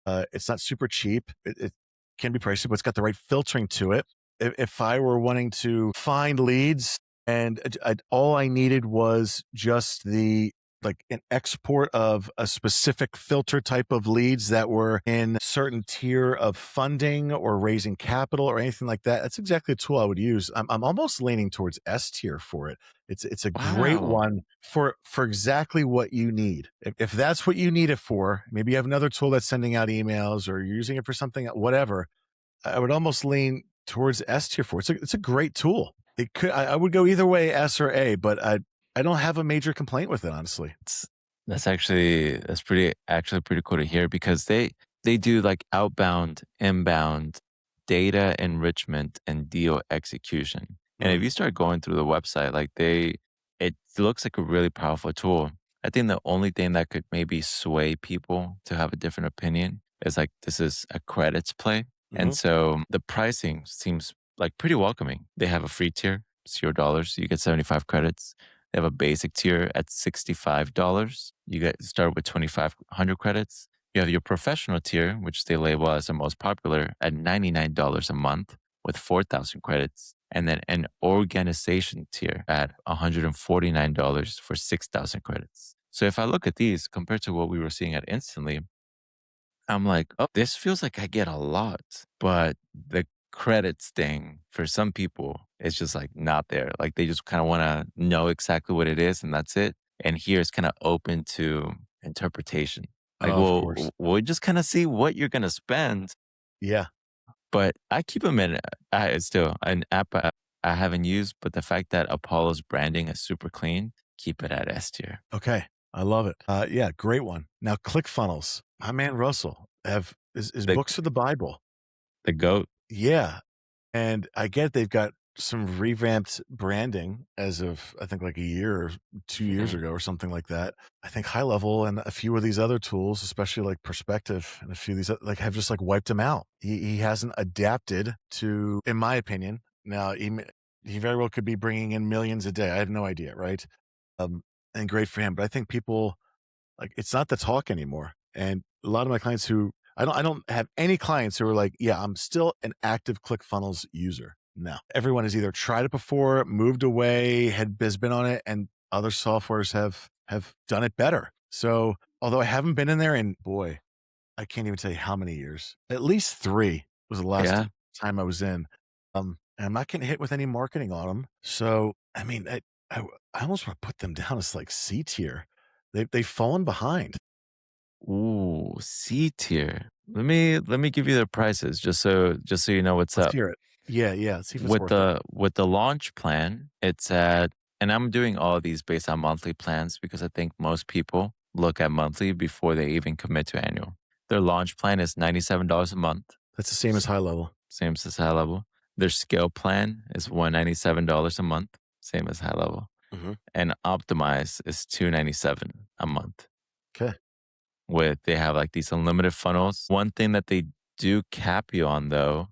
Speaker 2: It's not super cheap. It can be pricey, but it's got the right filtering to it. If I were wanting to find leads and all I needed was just like an export of a specific filter type of leads that were in certain tier of funding or raising capital or anything like that. That's exactly the tool I would use. I'm almost leaning towards S tier for it. It's a great
Speaker 1: Wow.
Speaker 2: one for exactly what you need. If that's what you need it for, maybe you have another tool that's sending out emails or you're using it for something, whatever. I would almost lean towards S tier for it. It's a great tool. It could I would go either way, S or A, but I don't have a major complaint with it, honestly.
Speaker 1: It's that's pretty actually pretty cool to hear because they do like outbound, inbound data enrichment and deal execution. And if
Speaker 2: Mm,
Speaker 1: you start going through the website, like it looks like a really powerful tool. I think the only thing that could maybe sway people to have a different opinion is like this is a credits play. And
Speaker 2: mhm.
Speaker 1: so the pricing seems like pretty welcoming. They have a free tier, $0. You get 75 credits. They have a basic tier at $65. You get started with 2,500 credits. You have your professional tier, which they label as the most popular, at $99 a month with 4,000 credits. And then an organization tier at $149 for 6,000 credits. So if I look at these compared to what we were seeing at Instantly, I'm like, oh, this feels like I get a lot, but the credits thing for some people is just like not there. Like they just kind of want to know exactly what it is and that's it. And here it's kind of open to interpretation. Like,
Speaker 2: Of
Speaker 1: well,
Speaker 2: course.
Speaker 1: we'll just kind of see what you're going to spend.
Speaker 2: Yeah.
Speaker 1: But I keep them in, it's still an app I haven't used, but the fact that Apollo's branding is super clean, keep it at S tier.
Speaker 2: Okay. I love it. Yeah, great one. Now ClickFunnels. My man Russell have his
Speaker 1: The,
Speaker 2: books are the Bible.
Speaker 1: the GOAT.
Speaker 2: Yeah. And I get they've got some revamped branding as of, I think, like a year or 2 years ago or something like that. I think HighLevel and a few of these other tools, especially like Perspective and a few of these, like, have just, like, wiped him out. He hasn't adapted to, in my opinion. Now, he very well could be bringing in millions a day. I have no idea, right? Um, and great for him, but I think people, like, it's not the talk anymore, and a lot of my clients who I don't have any clients who are like, "Yeah, I'm still an active ClickFunnels user." No. Everyone has either tried it before, moved away, has been on it, and other softwares have done it better. So, although I haven't been in there in, boy, I can't even tell you how many years. At least 3 was the last
Speaker 1: Yeah.
Speaker 2: time I was in. And I'm not getting hit with any marketing on them. So, I mean, I almost wanna put them down as, like, C tier. They've fallen behind.
Speaker 1: Ooh, C tier. Let me give you the prices just so you know what's
Speaker 2: Let's
Speaker 1: up.
Speaker 2: hear it. Yeah, yeah, see if it's worth it.
Speaker 1: With the launch plan, it's at, and I'm doing all of these based on monthly plans because I think most people look at monthly before they even commit to annual. Their launch plan is $97 a month,
Speaker 2: That's the same as
Speaker 1: s-
Speaker 2: high level.
Speaker 1: same as high level. Their scale plan is $197 a month, same as high level.
Speaker 2: Mhm.
Speaker 1: And optimize is $297 a month.
Speaker 2: 'Kay.
Speaker 1: With they have like these unlimited funnels. One thing that they do cap you on though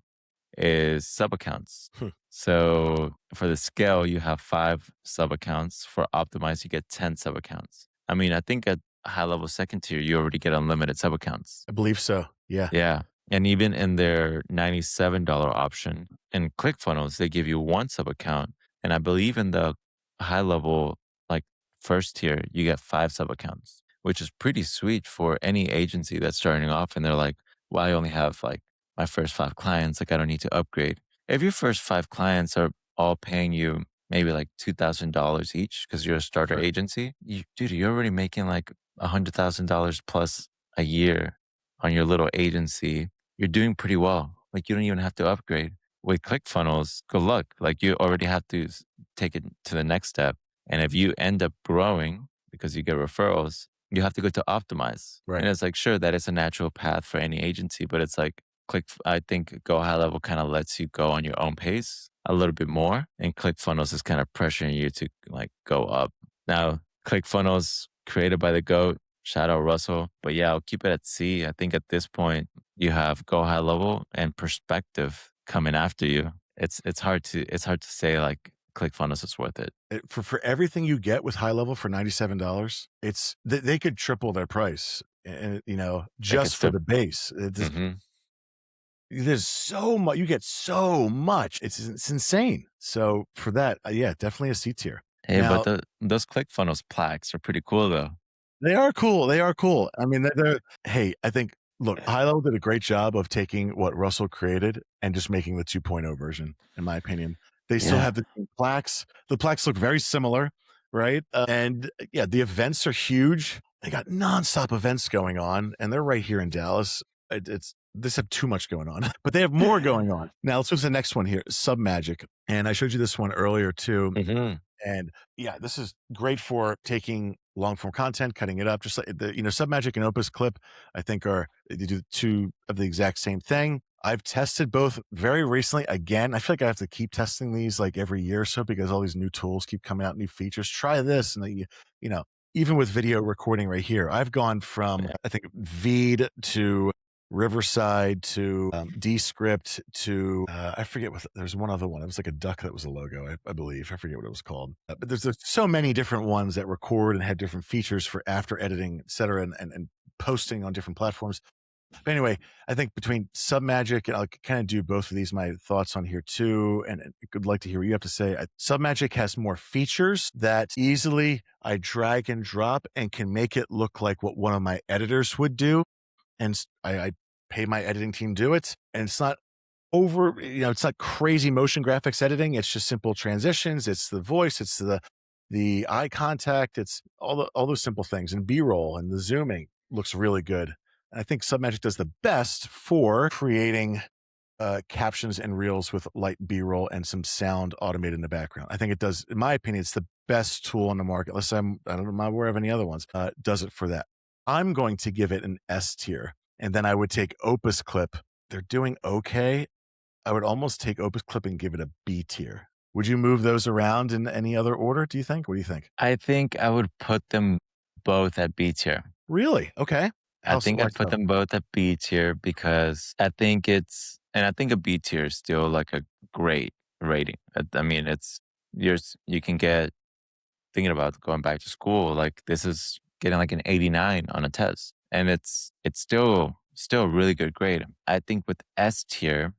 Speaker 1: is sub accounts.
Speaker 2: Hmm.
Speaker 1: So for the scale, you have 5 sub accounts. For optimize, you get 10 sub accounts. I mean, I think at high level second tier, you already get unlimited sub accounts.
Speaker 2: I believe so. Yeah.
Speaker 1: Yeah. And even in their $97 option in ClickFunnels, they give you 1 sub account. And I believe in the high level, like first tier, you get 5 sub accounts, which is pretty sweet for any agency that's starting off. And they're like, well, I only have like my first 5 clients. Like, I don't need to upgrade. If your first 5 clients are all paying you maybe like $2,000 each because you're a starter
Speaker 2: Sure.
Speaker 1: agency, dude, you're already making like $100,000 plus a year on your little agency, you're doing pretty well. Like, you don't even have to upgrade. With ClickFunnels, good luck. Like, you already have to take it to the next step. And if you end up growing because you get referrals, you have to go to optimize.
Speaker 2: Right.
Speaker 1: And it's like, sure, that is a natural path for any agency, but it's like I think Go High Level kind of lets you go on your own pace a little bit more. And ClickFunnels is kind of pressuring you to like go up. Now, ClickFunnels created by the GOAT. Shout out Russell. But yeah, I'll keep it at C. I think at this point you have Go High Level and Perspective coming after you. It's hard to say like ClickFunnels is worth it.
Speaker 2: For everything you get with high level for $97, it's they could triple their price, and,
Speaker 1: They could
Speaker 2: just for
Speaker 1: still.
Speaker 2: the base.
Speaker 1: Hmm.
Speaker 2: There's so much you get so much. It's insane. So for that, yeah, definitely a C tier.
Speaker 1: Hey, but
Speaker 2: Now,
Speaker 1: those ClickFunnels plaques are pretty cool though.
Speaker 2: they are cool, they are cool. I mean, they're hey, I think look, high level did a great job of taking what Russell created and just making the 2.0 version, in my opinion. They still
Speaker 1: Yeah,
Speaker 2: have the same plaques. The plaques look very similar, right? And yeah, the events are huge. They got nonstop events going on, and they're right here in Dallas. It's This have too much going on, but they have more going on. Now let's go to the next one here, Submagic. And I showed you this one earlier too.
Speaker 1: hmm,
Speaker 2: And yeah, this is great for taking long form content, cutting it up, just like Submagic and Opus Clip, I think they do two of the exact same thing. I've tested both very recently. Again, I feel like I have to keep testing these like every year or so because all these new tools keep coming out, new features. Try this. And then you know, even with video recording right here, I've gone from,
Speaker 1: yeah,
Speaker 2: I think, Veed to Riverside to Descript to I forget what there's one other one. It was like a duck that was a logo, I believe. I forget what it was called. But there's so many different ones that record and had different features for after editing, et cetera, and posting on different platforms. But anyway, I think between Submagic and I'll kind of do both of these, my thoughts on here too, and I'd like to hear what you have to say. Submagic has more features that easily I drag and drop and can make it look like what one of my editors would do, and I pay my editing team do it, and it's not it's not crazy motion graphics editing. It's just simple transitions. It's the voice. It's the eye contact. It's all those simple things, and B-roll and the zooming looks really good. And I think Submagic does the best for creating captions and reels with light B-roll and some sound automated in the background. I think it does, in my opinion, it's the best tool on the market. Unless I don't know aware of any other ones. Does it for that. I'm going to give it an S tier, and then I would take Opus Clip. They're doing okay. I would almost take Opus Clip and give it a B tier. Would you move those around in any other order? Do you think? What do you think?
Speaker 1: I think I would put them both at B tier.
Speaker 2: Really? Okay.
Speaker 1: I think
Speaker 2: Why
Speaker 1: I'd put
Speaker 2: so?
Speaker 1: them both at B tier because I think a B tier is still like a great rating. I mean, you can get, thinking about going back to school, like this is getting like an 89 on a test. And it's still a really good grade. I think with S tier,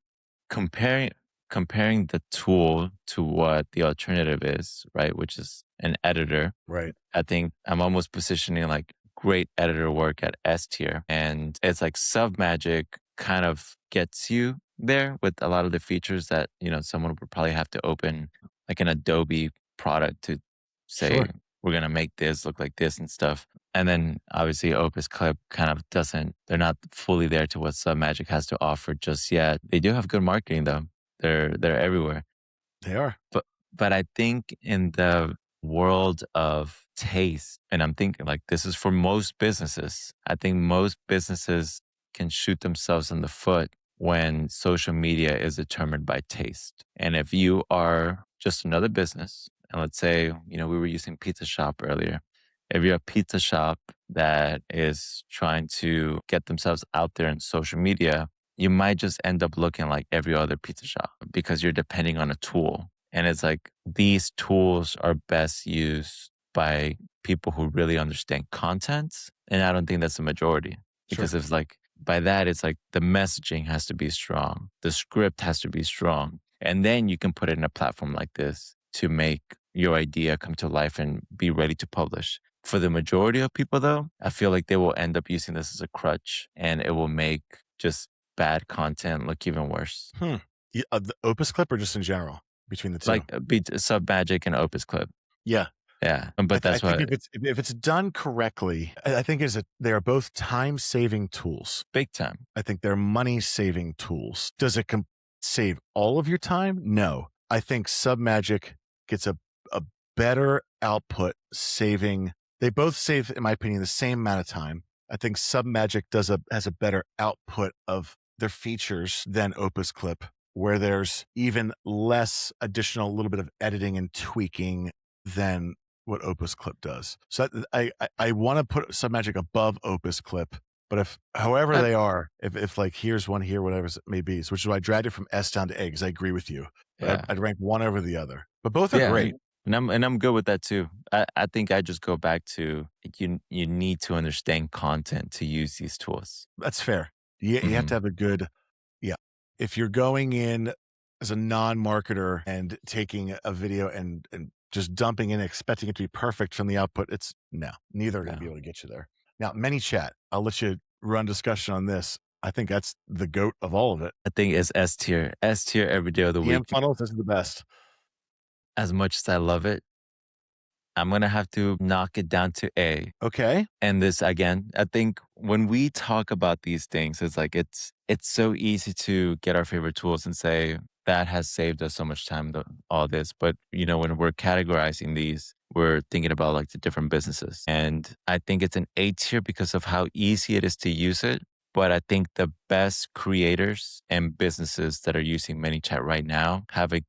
Speaker 1: comparing comparing the tool to what the alternative is, right? Which is an editor.
Speaker 2: Right.
Speaker 1: I think I'm almost positioning like great editor work at S tier. And it's like Submagic kind of gets you there with a lot of the features that, someone would probably have to open like an Adobe product to say,
Speaker 2: Sure.
Speaker 1: we're going to make this look like this and stuff. And then obviously Opus Clip kind of doesn't, they're not fully there to what Submagic has to offer just yet. They do have good marketing though. They're everywhere.
Speaker 2: They are.
Speaker 1: But but I think in the world of taste, and I'm thinking like this is for most businesses. I think most businesses can shoot themselves in the foot when social media is determined by taste. And if you are just another business, and let's say, we were using Pizza Shop earlier. If you're a pizza shop that is trying to get themselves out there in social media, you might just end up looking like every other pizza shop because you're depending on a tool. And it's like these tools are best used by people who really understand content. And I don't think that's the majority because
Speaker 2: Sure.
Speaker 1: it's like by that, it's like the messaging has to be strong, the script has to be strong. And then you can put it in a platform like this to make your idea come to life and be ready to publish. For the majority of people, though, I feel like they will end up using this as a crutch and it will make just bad content look even worse.
Speaker 2: Hmm. The Opus Clip or just in general between the two?
Speaker 1: Like beat Submagic and Opus Clip.
Speaker 2: Yeah.
Speaker 1: Yeah.
Speaker 2: I,
Speaker 1: But
Speaker 2: th- I
Speaker 1: that's
Speaker 2: think
Speaker 1: what
Speaker 2: if it's done correctly, I think they are both time saving tools.
Speaker 1: big time.
Speaker 2: I think they're money saving tools. Does it save all of your time? No. I think Submagic gets a better output saving. They both save, in my opinion, the same amount of time. I think Submagic has a better output of their features than Opus Clip, where there's even less additional little bit of editing and tweaking than what Opus Clip does. So I want to put Submagic above Opus Clip, but if however
Speaker 1: Uh,
Speaker 2: they are, if like here's one here, whatever it may be, which is why I dragged it from S down to A, because I agree with you. But
Speaker 1: yeah.
Speaker 2: I'd rank one over the other. But both are
Speaker 1: Yeah.
Speaker 2: great.
Speaker 1: And I'm good with that too. I think I just go back to you need to understand content to use these tools.
Speaker 2: That's fair. You have to
Speaker 1: Hmm.
Speaker 2: have a good, yeah. If you're going in as a non-marketer and taking a video and just dumping in, expecting it to be perfect from the output, neither are going to be
Speaker 1: No.
Speaker 2: able to get you there. Now, ManyChat, I'll let you run discussion on this. I think that's the goat of all of it.
Speaker 1: I think it's S tier. S tier every day of the
Speaker 2: DM
Speaker 1: week.
Speaker 2: funnels, this is the best.
Speaker 1: As much as I love it, I'm gonna have to knock it down to A.
Speaker 2: Okay.
Speaker 1: And this again, I think when we talk about these things, it's like it's so easy to get our favorite tools and say that has saved us so much time, all this. But when we're categorizing these, we're thinking about like the different businesses. And I think it's an A tier because of how easy it is to use it. But I think the best creators and businesses that are using ManyChat right now have a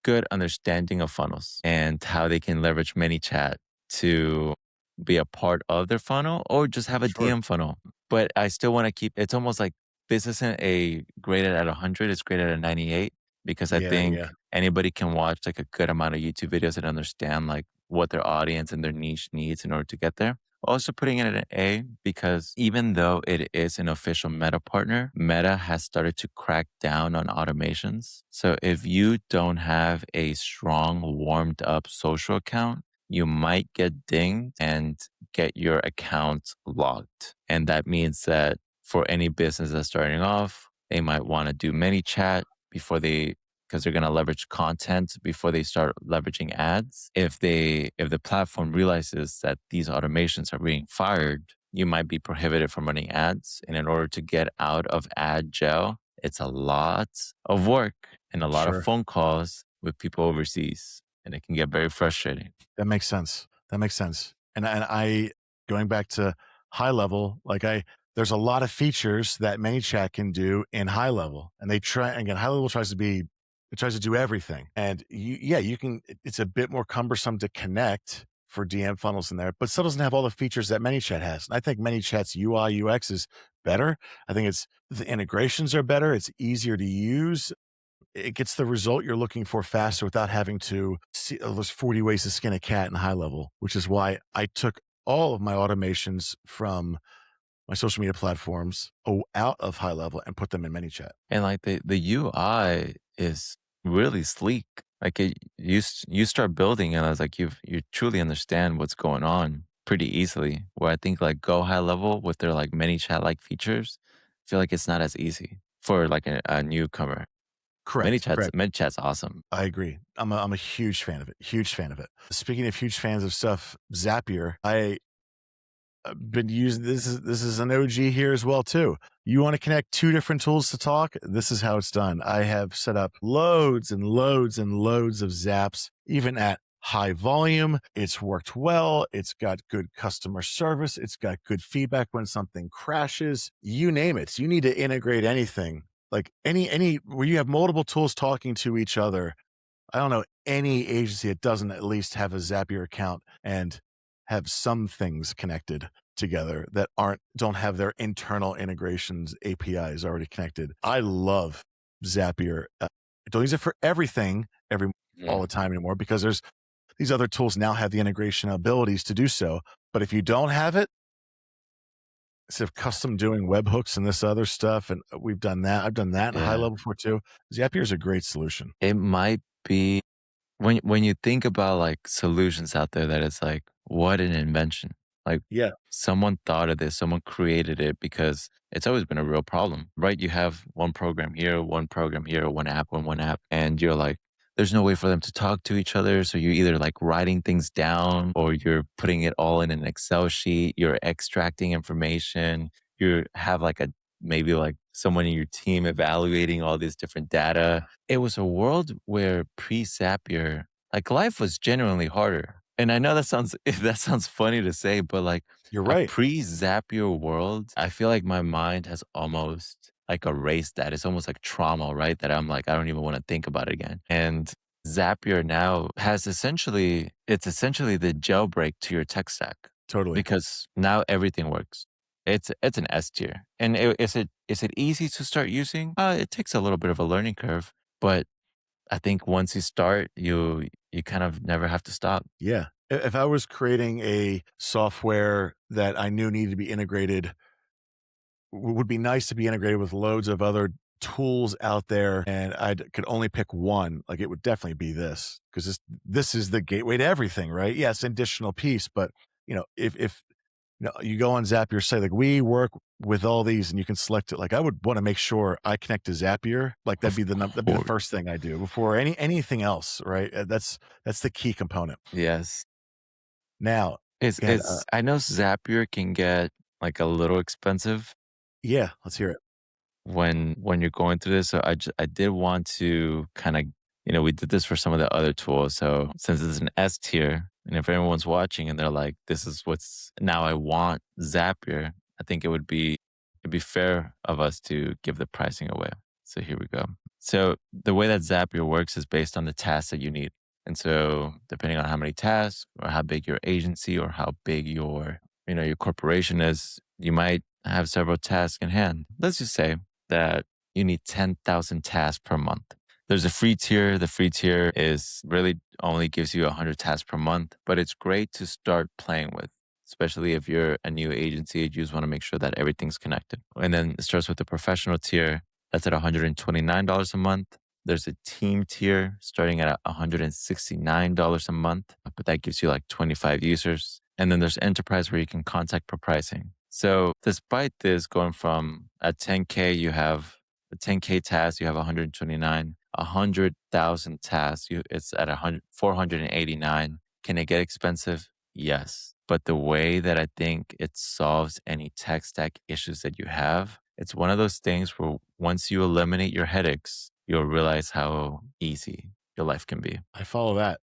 Speaker 1: good understanding of funnels and how they can leverage ManyChat to be a part of their funnel or just have a
Speaker 2: Sure.
Speaker 1: DM funnel. But I still want to keep it's almost like this isn't a graded at 100, it's graded at 98 because I
Speaker 2: Yeah, yeah.
Speaker 1: think anybody can watch like a good amount of YouTube videos and understand like what their audience and their niche needs in order to get there. Also putting it at an A because even though it is an official Meta partner, Meta has started to crack down on automations. So if you don't have a strong, warmed up social account, you might get dinged and get your account locked. And that means that for any business that's starting off, they might want to do ManyChat before because they're going to leverage content before they start leveraging ads. If the platform realizes that these automations are being fired, you might be prohibited from running ads. And in order to get out of ad jail, it's a lot of work and a lot of
Speaker 2: Sure.
Speaker 1: phone calls with people overseas. And it can get very frustrating.
Speaker 2: That makes sense. That makes sense. And I going back to high level, there's a lot of features that ManyChat can do in high level, and they try again. High level tries to do everything, and you can. It's a bit more cumbersome to connect for DM funnels in there, but still doesn't have all the features that ManyChat has. And I think ManyChat's UI UX is better. I think the integrations are better. It's easier to use. It gets the result you're looking for faster without having to see those 40 ways to skin a cat in high level, which is why I took all of my automations from my social media platforms out of high level and put them in ManyChat.
Speaker 1: And like the UI is really sleek. Like you start building, and I was like, you truly understand what's going on pretty easily. Where I think like Go High Level with their like many chat like features, I feel like it's not as easy for like a newcomer.
Speaker 2: Correct, correct.
Speaker 1: Many chat's awesome.
Speaker 2: I agree. I'm a huge fan of it. Huge fan of it. Speaking of huge fans of stuff, Zapier. Been using this is an OG here as well too. You want to connect two different tools to talk? This is how it's done. I have set up loads and loads and loads of Zaps, even at high volume. It's worked well. It's got good customer service. It's got good feedback when something crashes. You name it. You need to integrate anything. Like any where you have multiple tools talking to each other. I don't know any agency that doesn't at least have a Zapier account and have some things connected together that don't have their internal integrations APIs already connected. I love Zapier. I don't use it for everything all the
Speaker 1: Mhm.
Speaker 2: time anymore because there's these other tools now have the integration abilities to do so. But if you don't have it, instead of custom doing webhooks and this other stuff, and we've done that. I've done that in high
Speaker 1: Yeah,
Speaker 2: level before too. Zapier is a great solution.
Speaker 1: it might be when you think about like solutions out there that it's like, what an invention. Like
Speaker 2: Yeah,
Speaker 1: someone thought of this, someone created it because it's always been a real problem, right? You have one program here, one app, and you're like, there's no way for them to talk to each other. So you're either like writing things down or you're putting it all in an Excel sheet, you're extracting information, you have like a maybe like someone in your team evaluating all these different data. It was a world where pre-Zapier, like life was genuinely harder. And I know that sounds that sounds funny to say, but like
Speaker 2: you're
Speaker 1: a
Speaker 2: right.
Speaker 1: pre-Zapier world, I feel like my mind has almost like erased that. It's almost like trauma, right? That I'm like, I don't even want to think about it again. And Zapier now has it's essentially the jailbreak to your tech stack
Speaker 2: Totally.
Speaker 1: because now everything works. It's an S tier. And is it easy to start using? It takes a little bit of a learning curve, but I think once you start, you kind of never have to stop.
Speaker 2: Yeah. If I was creating a software that I knew needed to be integrated, would be nice to be integrated with loads of other tools out there, and I could only pick one, like, it would definitely be this because this is the gateway to everything, right? Yes, additional piece, but, if you go on Zapier site, like, we work with all these and you can select it, like, I would wanna make sure I connect to Zapier, like,
Speaker 1: Of
Speaker 2: that'd be the
Speaker 1: course.
Speaker 2: first thing I do before anything else, right? That's the key component.
Speaker 1: Yes.
Speaker 2: Now, again,
Speaker 1: It's I know Zapier can get like a little expensive
Speaker 2: yeah, let's hear it.
Speaker 1: when you're going through this. So I did want to kind of, we did this for some of the other tools. So since it's an S tier, and if everyone's watching and they're like, this is what's now I want Zapier, I think it'd be fair of us to give the pricing away. So here we go. So the way that Zapier works is based on the tasks that you need. And so depending on how many tasks or how big your agency or how big your corporation is, you might have several tasks in hand. Let's just say that you need 10,000 tasks per month. There's a free tier. The free tier is really only gives you 100 tasks per month, but it's great to start playing with, especially if you're a new agency. You just want to make sure that everything's connected. And then it starts with the professional tier. That's at $129 a month. There's a team tier starting at $169 a month, but that gives you like 25 users. And then there's enterprise where you can contact per pricing. So despite this going from at 10K, you have a 10K task, you have 129, 100,000 tasks, it's at 100, 489. Can it get expensive? Yes. But the way that I think it solves any tech stack issues that you have, it's one of those things where once you eliminate your headaches, you'll realize how easy your life can be.
Speaker 2: I follow that.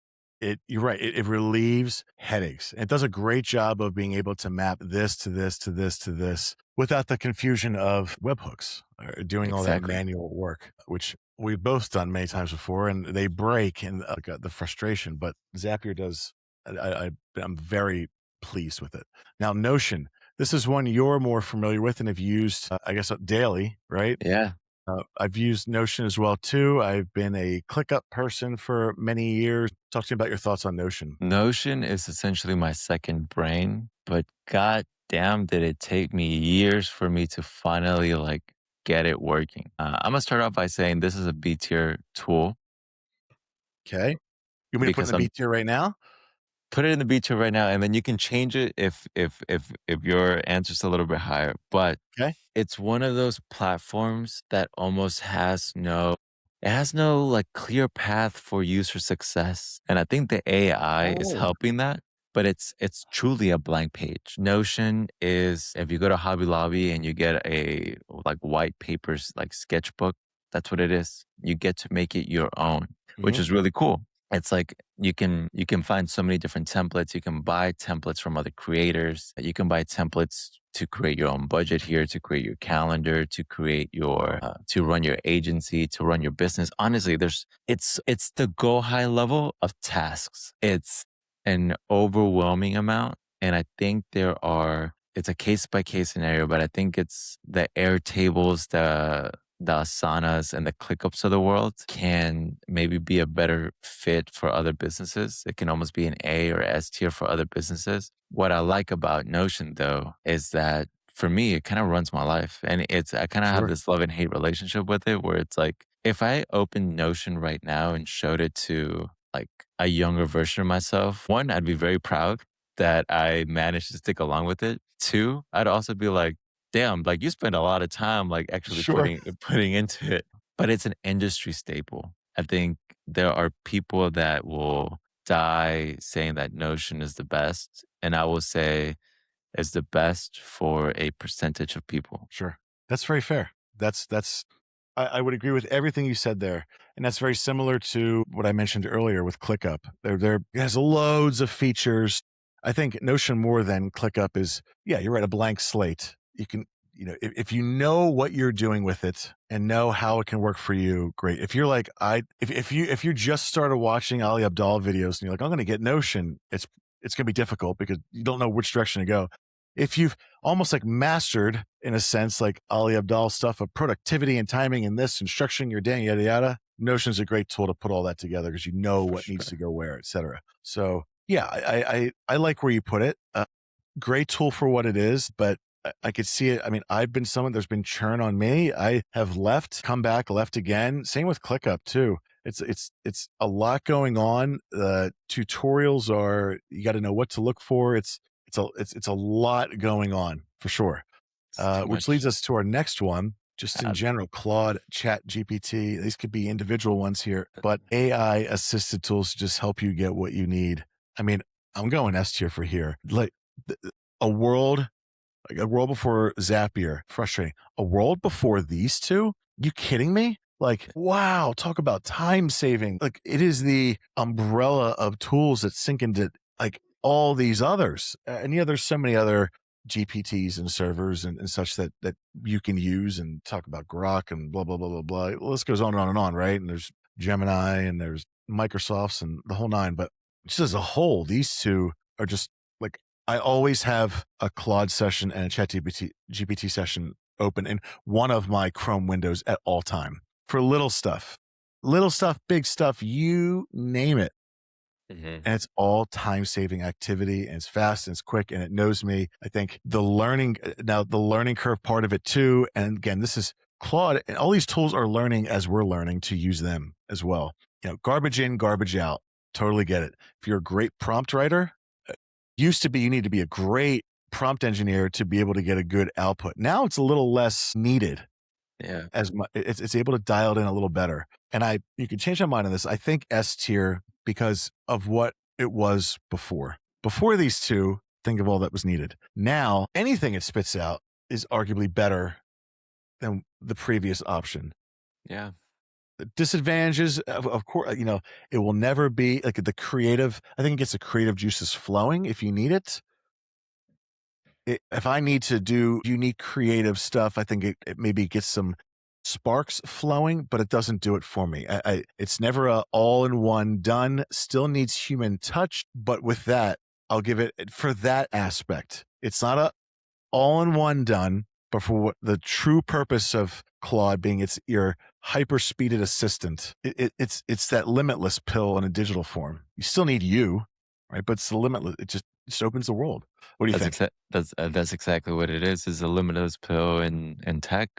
Speaker 2: You're right. It relieves headaches. It does a great job of being able to map this to this to this to this without the confusion of webhooks or doing all that
Speaker 1: Exactly.
Speaker 2: manual work, which we've both done many times before, and they break and the frustration. But Zapier does. I'm very pleased with it. Now, Notion. This is one you're more familiar with and have used, I guess, daily, right?
Speaker 1: Yeah.
Speaker 2: I've used Notion as well too. I've been a ClickUp person for many years. Talk to me about your thoughts on Notion.
Speaker 1: Notion is essentially my second brain, but god damn did it take me years for me to finally like get it working. I'm gonna start off by saying this is a B tier tool.
Speaker 2: Okay. You want me to put it in
Speaker 1: because
Speaker 2: the B
Speaker 1: I'm
Speaker 2: tier right now?
Speaker 1: put it in the B tier right now, and then you can change it if your answer's a little bit higher. But
Speaker 2: Okay.
Speaker 1: it's one of those platforms that almost has no it has no, like, clear path for user success, and I think the AI is
Speaker 2: Oh,
Speaker 1: helping that, but it's truly a blank page. Notion is if you go to Hobby Lobby and you get a, like, white papers, like, sketchbook, that's what it is. You get to make it your own, which
Speaker 2: mhm,
Speaker 1: is really cool. It's like you can find so many different templates. You can buy templates from other creators. You can buy templates to create your own budget here, to create your calendar, to create your to run your agency, to run your business. Honestly, it's the go high level of tasks. It's an overwhelming amount, and I think it's a case by case scenario, but I think it's the Airtables, the Asanas and the ClickUps of the world can maybe be a better fit for other businesses. It can almost be an A or S tier for other businesses. What I like about Notion though is that for me, it kind of runs my life. And I kind of have
Speaker 2: sure.
Speaker 1: this love and hate relationship with it where it's like, if I open Notion right now and showed it to like a younger version of myself, one, I'd be very proud that I managed to stick along with it. Two, I'd also be like, damn, like you spend a lot of time like actually
Speaker 2: Sure.
Speaker 1: putting into it. But it's an industry staple. I think there are people that will die saying that Notion is the best. And I will say it's the best for a percentage of people.
Speaker 2: Sure. That's very fair. That's I would agree with everything you said there. And that's very similar to what I mentioned earlier with ClickUp. There it has loads of features. I think Notion more than ClickUp is, yeah, you're right, a blank slate. You can, if you know what you're doing with it and know how it can work for you, great. If you're like if you just started watching Ali Abdal videos and you're like, I'm gonna get Notion, it's gonna be difficult because you don't know which direction to go. If you've almost like mastered in a sense, like Ali Abdal stuff of productivity and timing and this and structuring your day, yada yada. Notion's a great tool to put all that together because you know
Speaker 1: For
Speaker 2: what needs to
Speaker 1: sure.
Speaker 2: go where, etc. So yeah, I like where you put it. Great tool for what it is, but I could see it. I mean, I've been someone there's been churn on me. I have left, come back, left again. Same with ClickUp too. It's a lot going on. Tutorials are you got to know what to look for. It's a lot going on for sure.
Speaker 1: It's too
Speaker 2: Which
Speaker 1: much.
Speaker 2: leads us to our next one. Just in
Speaker 1: Uh,
Speaker 2: general, Claude, Chat GPT. These could be individual ones here, but AI assisted tools to just help you get what you need. I mean, I'm going S tier for here. Like th- a world, like a world before Zapier, frustrating. A world before these two? You kidding me? Like, wow, talk about time saving. Like, it is the umbrella of tools that sink into like all these others. And yeah, there's so many other GPTs and servers and such that you can use and talk about Grok and blah, blah, blah, blah, blah. The list goes on and on and on, right? And there's Gemini and there's Microsoft's and the whole nine. But just as a whole, these two are just like I always have a Claude session and a GPT session open in one of my Chrome windows at all time for little stuff, big stuff, you name it.
Speaker 1: mhm.
Speaker 2: And it's all time saving activity and it's fast and it's quick and it knows me. I think the learning curve part of it too. And again, this is Claude and all these tools are learning as we're learning to use them as well. Garbage in, garbage out. Totally get it. If you're a great prompt writer, used to be you need to be a great prompt engineer to be able to get a good output. Now it's a little less needed
Speaker 1: Yeah.
Speaker 2: as much. It's able to dial it in a little better. And you can change my mind on this. I think S tier because of what it was before. Before these two, think of all that was needed. Now anything it spits out is arguably better than the previous option.
Speaker 1: Yeah.
Speaker 2: The disadvantages, of course, it will never be like the creative. I think it gets the creative juices flowing if you need it. If I need to do unique creative stuff, I think it maybe gets some sparks flowing, but it doesn't do it for me. It's never a all in one done. Still needs human touch, but with that, I'll give it for that aspect. It's not a all in one done, but for what the true purpose of Claude being it's your hyper speeded assistant. It's that limitless pill in a digital form. You still need you, right? But it's the limitless. It just opens the world. What do you think?
Speaker 1: That's exactly what it is a limitless pill in tech.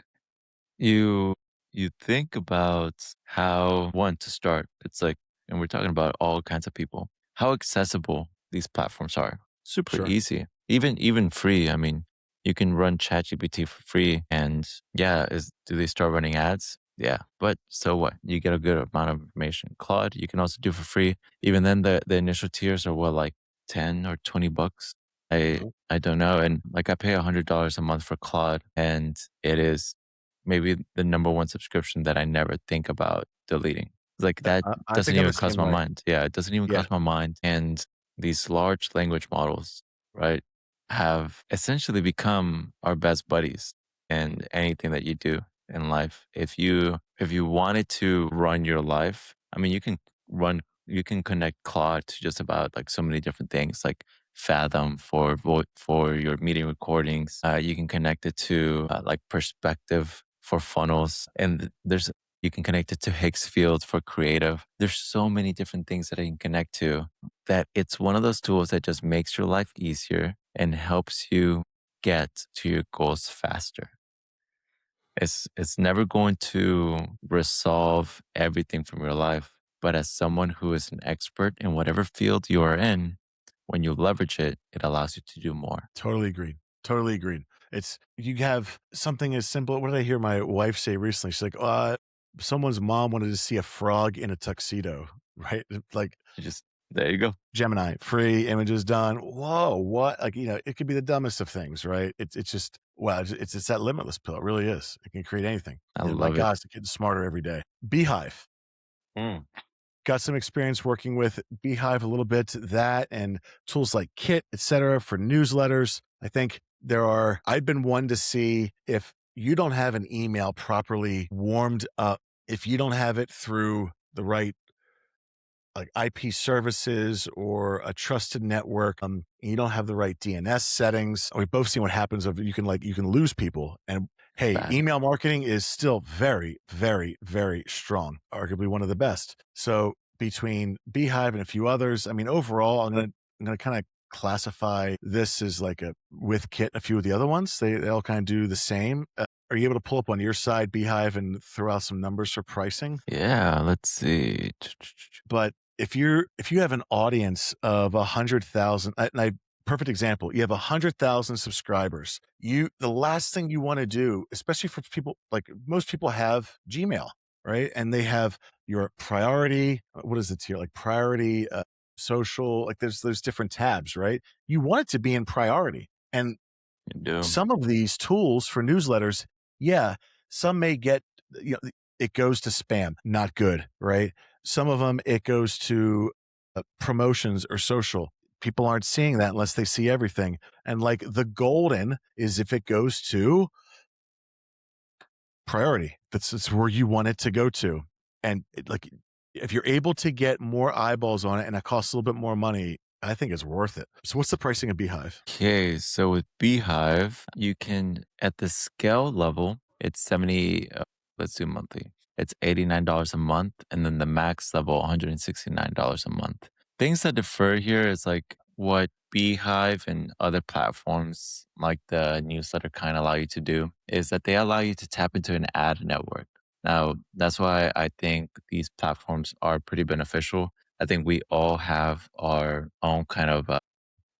Speaker 1: You you think about how one to start. It's like and we're talking about all kinds of people, how accessible these platforms are. Super
Speaker 2: Sure.
Speaker 1: easy. Even free. I mean, you can run ChatGPT for free and yeah, do they start running ads? Yeah. But so what? You get a good amount of information. Claude, you can also do for free. Even then the initial tiers are what, like 10 or 20 bucks?
Speaker 2: Mhm.
Speaker 1: I don't know. And like I pay $100 a month for Claude and it is maybe the number one subscription that I never think about deleting. Like that
Speaker 2: I
Speaker 1: doesn't
Speaker 2: think I'm the
Speaker 1: even cross
Speaker 2: same
Speaker 1: my
Speaker 2: way.
Speaker 1: mind. Yeah, it doesn't even
Speaker 2: Yeah,
Speaker 1: cross my mind. And these large language models, right, have essentially become our best buddies in anything that you do in life. If you wanted to run your life, I mean, you can connect Claude to just about like so many different things, like Fathom for for your meeting recordings. You can connect it to like Perspective for funnels, and you can connect it to Higgs Field for creative. There's so many different things that I can connect to that it's one of those tools that just makes your life easier and helps you get to your goals faster. It's never going to resolve everything from your life, but as someone who is an expert in whatever field you are in, when you leverage it, it allows you to do more.
Speaker 2: totally agreed. Totally agreed. It's you have something as simple. What did I hear my wife say recently? She's like, someone's mom wanted to see a frog in a tuxedo, right? Like
Speaker 1: You just there you go.
Speaker 2: Gemini, free images done. Whoa, what? Like, it could be the dumbest of things, right? It's just wow, it's that limitless pill. It really is. It can create anything.
Speaker 1: I
Speaker 2: And my
Speaker 1: love it.
Speaker 2: gosh, the kid's smarter every day. Beehive.
Speaker 1: Mm.
Speaker 2: Got some experience working with Beehive a little bit, that and tools like Kit, etc., for newsletters. I think I've been one to see if you don't have an email properly warmed up, if you don't have it through the right like IP services or a trusted network, you don't have the right DNS settings. We've both seen what happens of you can lose people. And hey,
Speaker 1: Bad.
Speaker 2: email marketing is still very, very, very strong, arguably one of the best. So between Beehive and a few others, I mean, overall, I'm gonna kind of classify this as like a with Kit, a few of the other ones. They all kind of do the same. Are you able to pull up on your side Beehive and throw out some numbers for pricing?
Speaker 1: Yeah, let's see.
Speaker 2: But if you have an audience of 100,000, and I perfect example, you have 100,000 subscribers. The last thing you wanna do, especially for people like most people have Gmail, right? And they have your priority, what is it here? Like priority, social, like there's different tabs, right? You want it to be in priority. And
Speaker 1: You do.
Speaker 2: some of these tools for newsletters, yeah, some may get, it goes to spam, not good, right? Some of them, it goes to promotions or social. People aren't seeing that unless they see everything. And like the golden is if it goes to priority, that's where you want it to go to. And like, if you're able to get more eyeballs on it and it costs a little bit more money, I think it's worth it. So what's the pricing of Beehive?
Speaker 1: Okay, so with Beehive, you can at the scale level, it's 70, let's do monthly. It's $89 a month, and then the max level, $169 a month. Things that differ here is like what Beehive and other platforms like the newsletter kind of allow you to do is that they allow you to tap into an ad network. Now, that's why I think these platforms are pretty beneficial. I think we all have our own kind of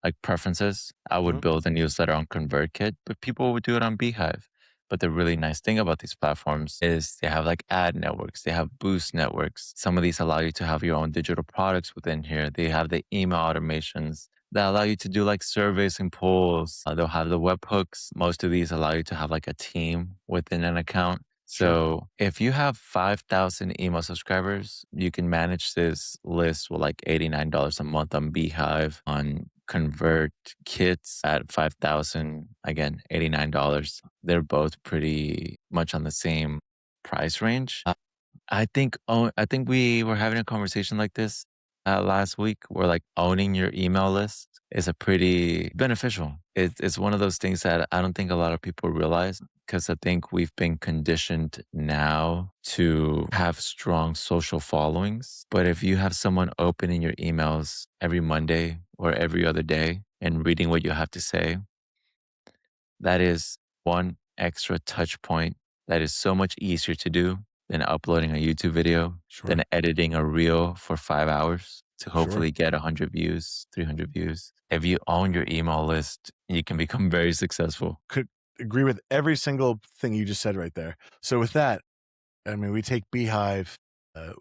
Speaker 1: like preferences. I would
Speaker 2: Mhm.
Speaker 1: build a newsletter on ConvertKit, but people would do it on Beehive. But the really nice thing about these platforms is they have like ad networks, they have boost networks. Some of these allow you to have your own digital products within here. They have the email automations that allow you to do like surveys and polls. They'll have the webhooks. Most of these allow you to have like a team within an account.
Speaker 2: Sure.
Speaker 1: So if you have 5,000 email subscribers, you can manage this list with like $89 a month on Beehive, on Convert Kits at 5,000, again, $89. They're both pretty much on the same price range. I think we were having a conversation like this last week where like owning your email list is a pretty beneficial. It's one of those things that I don't think a lot of people realize because I think we've been conditioned now to have strong social followings. But if you have someone opening your emails every Monday or every other day and reading what you have to say, that is one extra touch point that is so much easier to do than uploading a YouTube video,
Speaker 2: Sure.
Speaker 1: than editing a reel for 5 hours to
Speaker 2: Sure.
Speaker 1: hopefully get 100 views, 300 views. If you own your email list, you can become very successful.
Speaker 2: Could agree with every single thing you just said right there. So with that, I mean, we take Beehive.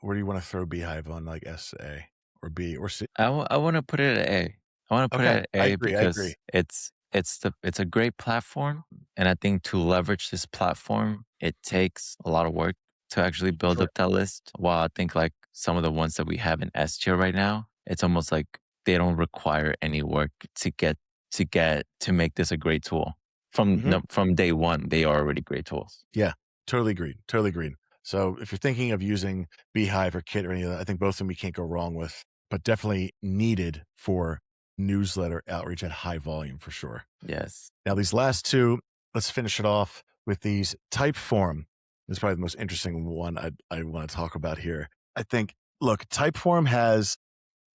Speaker 2: Where do you want to throw Beehive on, like SA or B or C?
Speaker 1: I wanna put it at A. I wanna put it
Speaker 2: Okay,
Speaker 1: at
Speaker 2: I
Speaker 1: A
Speaker 2: agree. I agree.
Speaker 1: because it's a great platform, and I think to leverage this platform, it takes a lot of work to actually build
Speaker 2: Sure.
Speaker 1: up that list. While I think, like, some of the ones that we have in S tier right now, it's almost like they don't require any work to make this a great tool.
Speaker 2: Hmm.
Speaker 1: From day one, they are already great tools.
Speaker 2: Yeah, totally agreed. Totally agreed. So if you're thinking of using Beehive or Kit or any of that, I think both of them you can't go wrong with, but definitely needed for newsletter outreach at high volume for sure.
Speaker 1: Yes.
Speaker 2: Now, these last two, let's finish it off with these Typeform. This is probably the most interesting one I want to talk about here. I think, look, Typeform has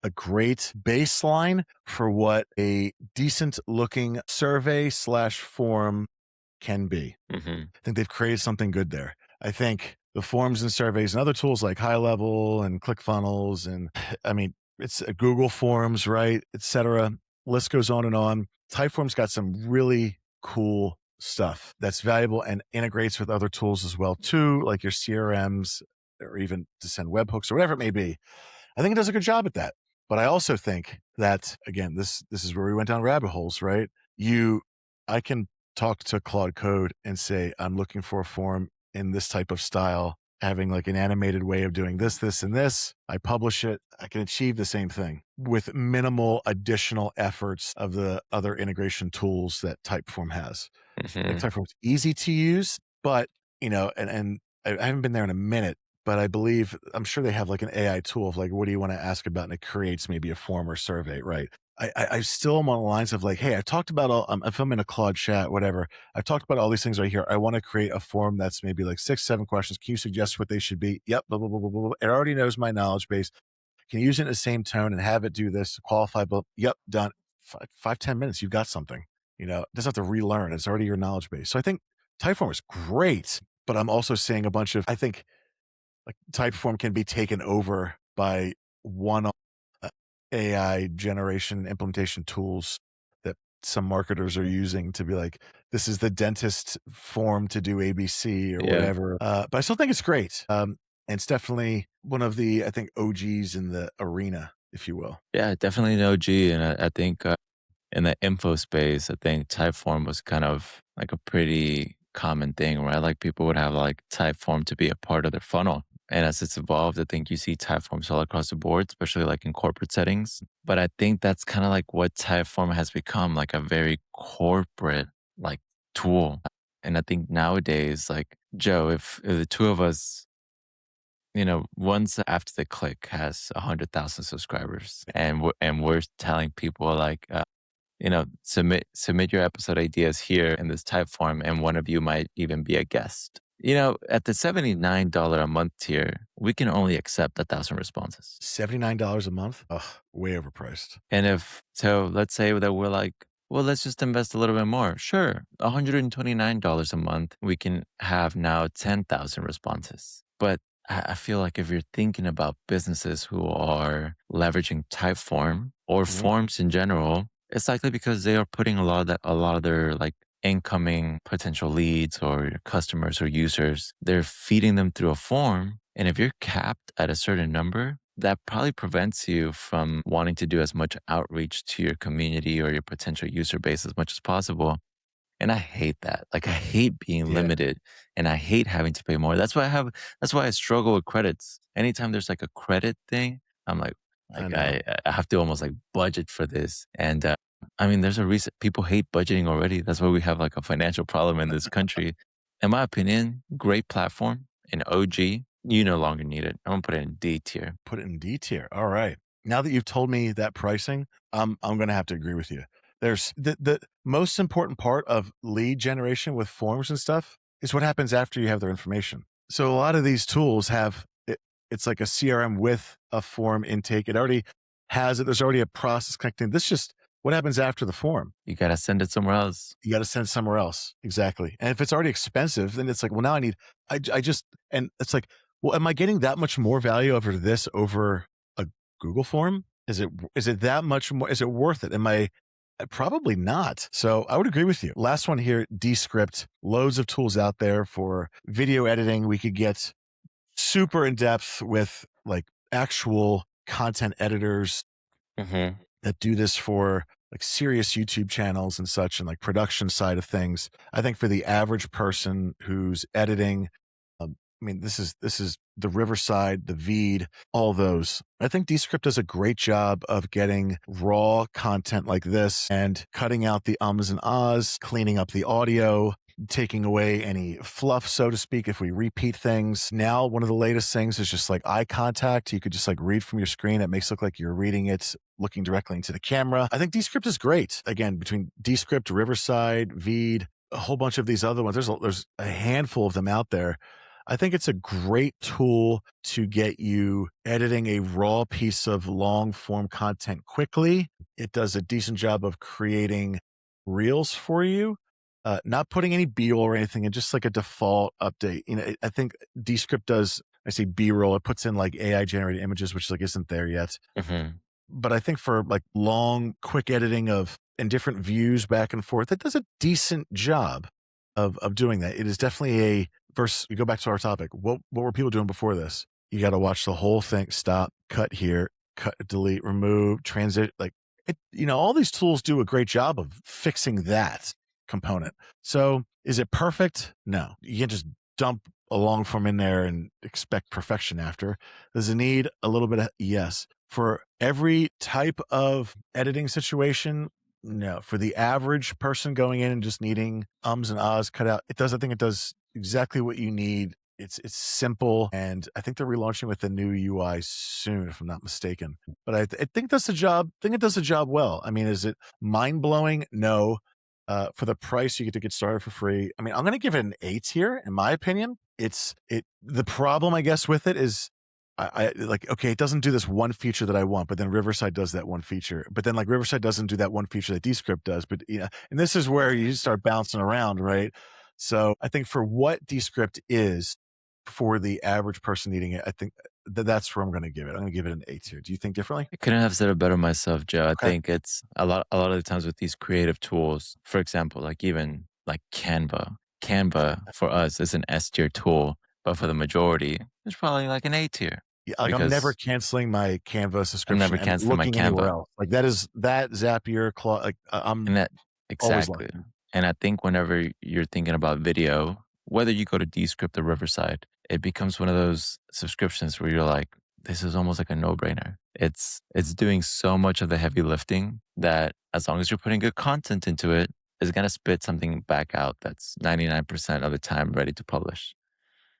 Speaker 2: a great baseline for what a decent looking survey slash form can be.
Speaker 1: Mhm.
Speaker 2: I think they've created something good there. I think the forms and surveys and other tools like HighLevel and ClickFunnels and I mean, it's Google Forms, right, et cetera. List goes on and on. Typeform's got some really cool stuff that's valuable and integrates with other tools as well too, like your CRMs or even to send webhooks or whatever it may be. I think it does a good job at that. But I also think that again, this is where we went down rabbit holes, right? I can talk to Claude Code and say, I'm looking for a form in this type of style, having like an animated way of doing this, this, and this. I publish it. I can achieve the same thing with minimal additional efforts of the other integration tools that Typeform has. I think
Speaker 1: Mhm.
Speaker 2: Typeform's easy to use, but and I haven't been there in a minute, but I'm sure they have like an AI tool of like, what do you want to ask about? And it creates maybe a form or survey, right? I still am on the lines of like, hey, I talked about all, if I'm in a Claude chat, whatever, I've talked about all these things right here. I want to create a form that's maybe like 6, 7 questions. Can you suggest what they should be? Yep. Blah, blah, blah, blah, blah. It already knows my knowledge base. Can you use it in the same tone and have it do this? Qualify, but yep, done. 5, 10 minutes, you've got something. It doesn't have to relearn. It's already your knowledge base. So I think Typeform is great, but I'm also seeing a bunch of, I think like Typeform can be taken over by one AI generation implementation tools that some marketers are using to be like, this is the dentist form to do ABC or
Speaker 1: Yeah.
Speaker 2: whatever. But I still think it's great. And it's definitely one of the, I think, OGs in the arena, if you will.
Speaker 1: Yeah, definitely an OG, and I think, in the info space, I think Typeform was kind of like a pretty common thing, right? Like people would have like Typeform to be a part of their funnel. And as it's evolved, I think you see Typeforms all across the board, especially like in corporate settings. But I think that's kind of like what Typeform has become, like a very corporate like tool. And I think nowadays, like Joe, if the two of us, once after the click has 100,000 subscribers, and we're telling people like, submit your episode ideas here in this type form, and one of you might even be a guest. At the $79 a month tier, we can only accept 1,000 responses.
Speaker 2: $79 a month? Ugh, way overpriced.
Speaker 1: And if so, let's say that we're like, well, let's just invest a little bit more. Sure, $129 a month, we can have now 10,000 responses. But I feel like if you're thinking about businesses who are leveraging Typeform or
Speaker 2: Mhm.
Speaker 1: forms in general, it's likely because they are putting a lot of their like incoming potential leads or customers or users, they're feeding them through a form. And if you're capped at a certain number, that probably prevents you from wanting to do as much outreach to your community or your potential user base as much as possible. And I hate that. Like I hate being
Speaker 2: Yeah,
Speaker 1: limited and I hate having to pay more. That's why I struggle with credits. Anytime there's like a credit thing, I'm like
Speaker 2: I
Speaker 1: like
Speaker 2: know.
Speaker 1: I have to almost like budget for this. And I mean there's a reason people hate budgeting already. That's why we have like a financial problem in this country. In my opinion, great platform in OG, you no longer need it. I'm gonna put it in D tier.
Speaker 2: Put it in D tier. All right. Now that you've told me that pricing, I'm gonna have to agree with you. There's the most important part of lead generation with forms and stuff is what happens after you have their information. So a lot of these tools have it's like a CRM with a form intake. It already has it. There's already a process connecting. This just what happens after the form.
Speaker 1: You gotta send it somewhere else.
Speaker 2: You got to send somewhere else. Exactly. And if it's already expensive, then it's like, well, now I need, I just, and it's like, Well, am I getting that much more value over this over a Google form? Is it that much more? Is it worth it? Am I probably not. So I would agree with you. Last one here, Descript. Loads of tools out there for video editing. We could get super in depth with like actual content editors
Speaker 1: Hmm.
Speaker 2: that do this for like serious YouTube channels and such and like production side of things. I think for the average person who's editing, I mean, this is the Riverside, the Veed, all those. I think Descript does a great job of getting raw content like this and cutting out the ums and ahs, cleaning up the audio, taking away any fluff, so to speak, if we repeat things. Now, one of the latest things is just like eye contact. You could just like read from your screen. It makes it look like you're reading it, looking directly into the camera. I think Descript is great. Again, between Descript, Riverside, Veed, a whole bunch of these other ones, there's a handful of them out there. I think it's a great tool to get you editing a raw piece of long form content quickly. It does a decent job of creating reels for you, not putting any B-roll or anything, and just like a default update. I think Descript does. I say B-roll. It puts in like AI generated images, which like isn't there yet.
Speaker 1: Hmm.
Speaker 2: But I think for like long, quick editing of and different views back and forth, it does a decent job of doing that. It is definitely a verse. You go back to our topic. What were people doing before this? You got to watch the whole thing. Stop, cut here, cut, delete, remove, transit. Like it, all these tools do a great job of fixing that component. So is it perfect? No. You can't just dump a long form in there and expect perfection after. Does it need a little bit of yes? For every type of editing situation, no. For the average person going in and just needing ums and ahs cut out, it does. I think it does exactly what you need. It's simple, and I think they're relaunching with a new UI soon, if I'm not mistaken. But I think that's the job. I think it does the job well. I mean, is it mind blowing? No. For the price, you get to get started for free. I mean, I'm going to give it an 8 here, in my opinion. The problem, I guess, with it is I like, okay, it doesn't do this one feature that I want, but then Riverside does that one feature. But then like Riverside doesn't do that one feature that Descript does. But and this is where you start bouncing around, right? So I think for what Descript is for the average person needing it, I think that's where I'm going to give it. I'm going to give it an 8 here. Do you think differently?
Speaker 1: I couldn't have said it better myself, Joe. I
Speaker 2: Okay.
Speaker 1: think it's a lot of the times with these creative tools, for example, like even like Canva. Canva for us is an S tier tool, but for the majority, it's probably like an A tier
Speaker 2: Yeah, like I'm never
Speaker 1: because
Speaker 2: canceling my Canva
Speaker 1: I'm
Speaker 2: subscription
Speaker 1: never
Speaker 2: and
Speaker 1: canceling my
Speaker 2: looking anywhere
Speaker 1: Canva.
Speaker 2: else. Like that Zapier, like I'm
Speaker 1: And that
Speaker 2: always
Speaker 1: exactly.
Speaker 2: looking.
Speaker 1: And I think whenever you're thinking about video, whether you go to Descript or Riverside, it becomes one of those subscriptions where you're like, this is almost like a no-brainer. It's doing so much of the heavy lifting that as long as you're putting good content into it, it's gonna spit something back out that's 99% of the time ready to publish.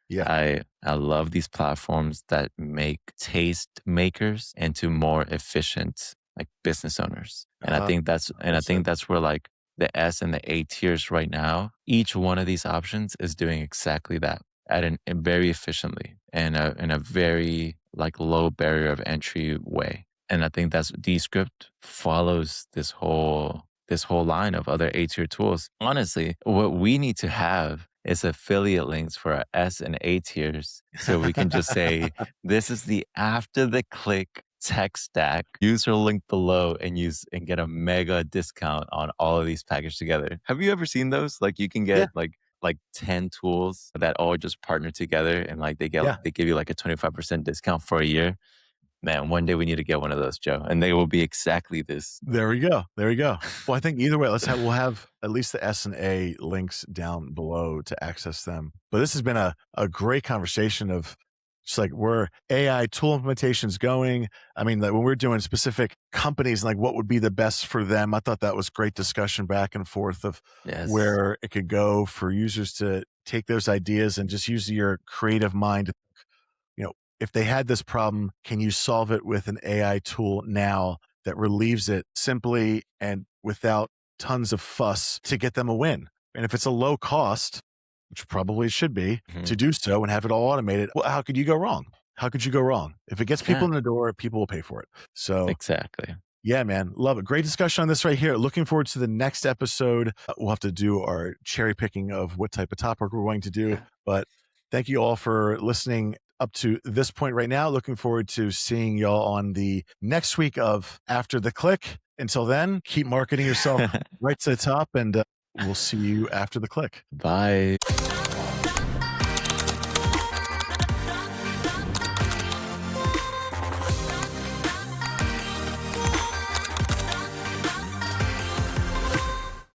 Speaker 2: Yeah.
Speaker 1: I love these platforms that make taste makers into more efficient like business owners. And
Speaker 2: Well
Speaker 1: I think
Speaker 2: said.
Speaker 1: that's where like the S and the A tiers right now, each one of these options is doing exactly that at an very efficiently and in a very like low barrier of entry way. And I think that's Descript follows this whole line of other A tier tools. Honestly, what we need to have is affiliate links for our S and A tiers. So we can just say, this is the after the click tech stack. Use our link below and use and get a mega discount on all of these packaged together. Have you ever seen those? Like you can
Speaker 2: Yeah.
Speaker 1: get like 10 tools that all just partner together and like
Speaker 2: Yeah.
Speaker 1: they give you like a 25% discount for a year. Man, one day we need to get one of those, Joe. And they will be exactly this.
Speaker 2: There we go. There we go. Well, I think either way, we'll have at least the S and A links down below to access them. But this has been a great conversation of just like where AI tool implementations going. I mean, like when we're doing specific companies, like what would be the best for them. I thought that was great discussion back and forth of
Speaker 1: Yes.
Speaker 2: where it could go for users to take those ideas and just use your creative mind. you know, if they had this problem, can you solve it with an AI tool now that relieves it simply and without tons of fuss to get them a win? And if it's a low cost, which probably should be, to
Speaker 1: Mhm.
Speaker 2: do so and have it all automated, well, how could you go wrong? How could you go wrong? If it gets people
Speaker 1: Yeah,
Speaker 2: in the door, people will pay for it. So
Speaker 1: exactly.
Speaker 2: yeah, man. Love it. Great discussion on this right here. Looking forward to the next episode. We'll have to do our cherry picking of what type of topic we're going to do. But thank you all for listening. up to this point right now. Looking forward to seeing y'all on the next week of After the Click. Until then, keep marketing yourself right to the top, and we'll see you after the click.
Speaker 1: Bye.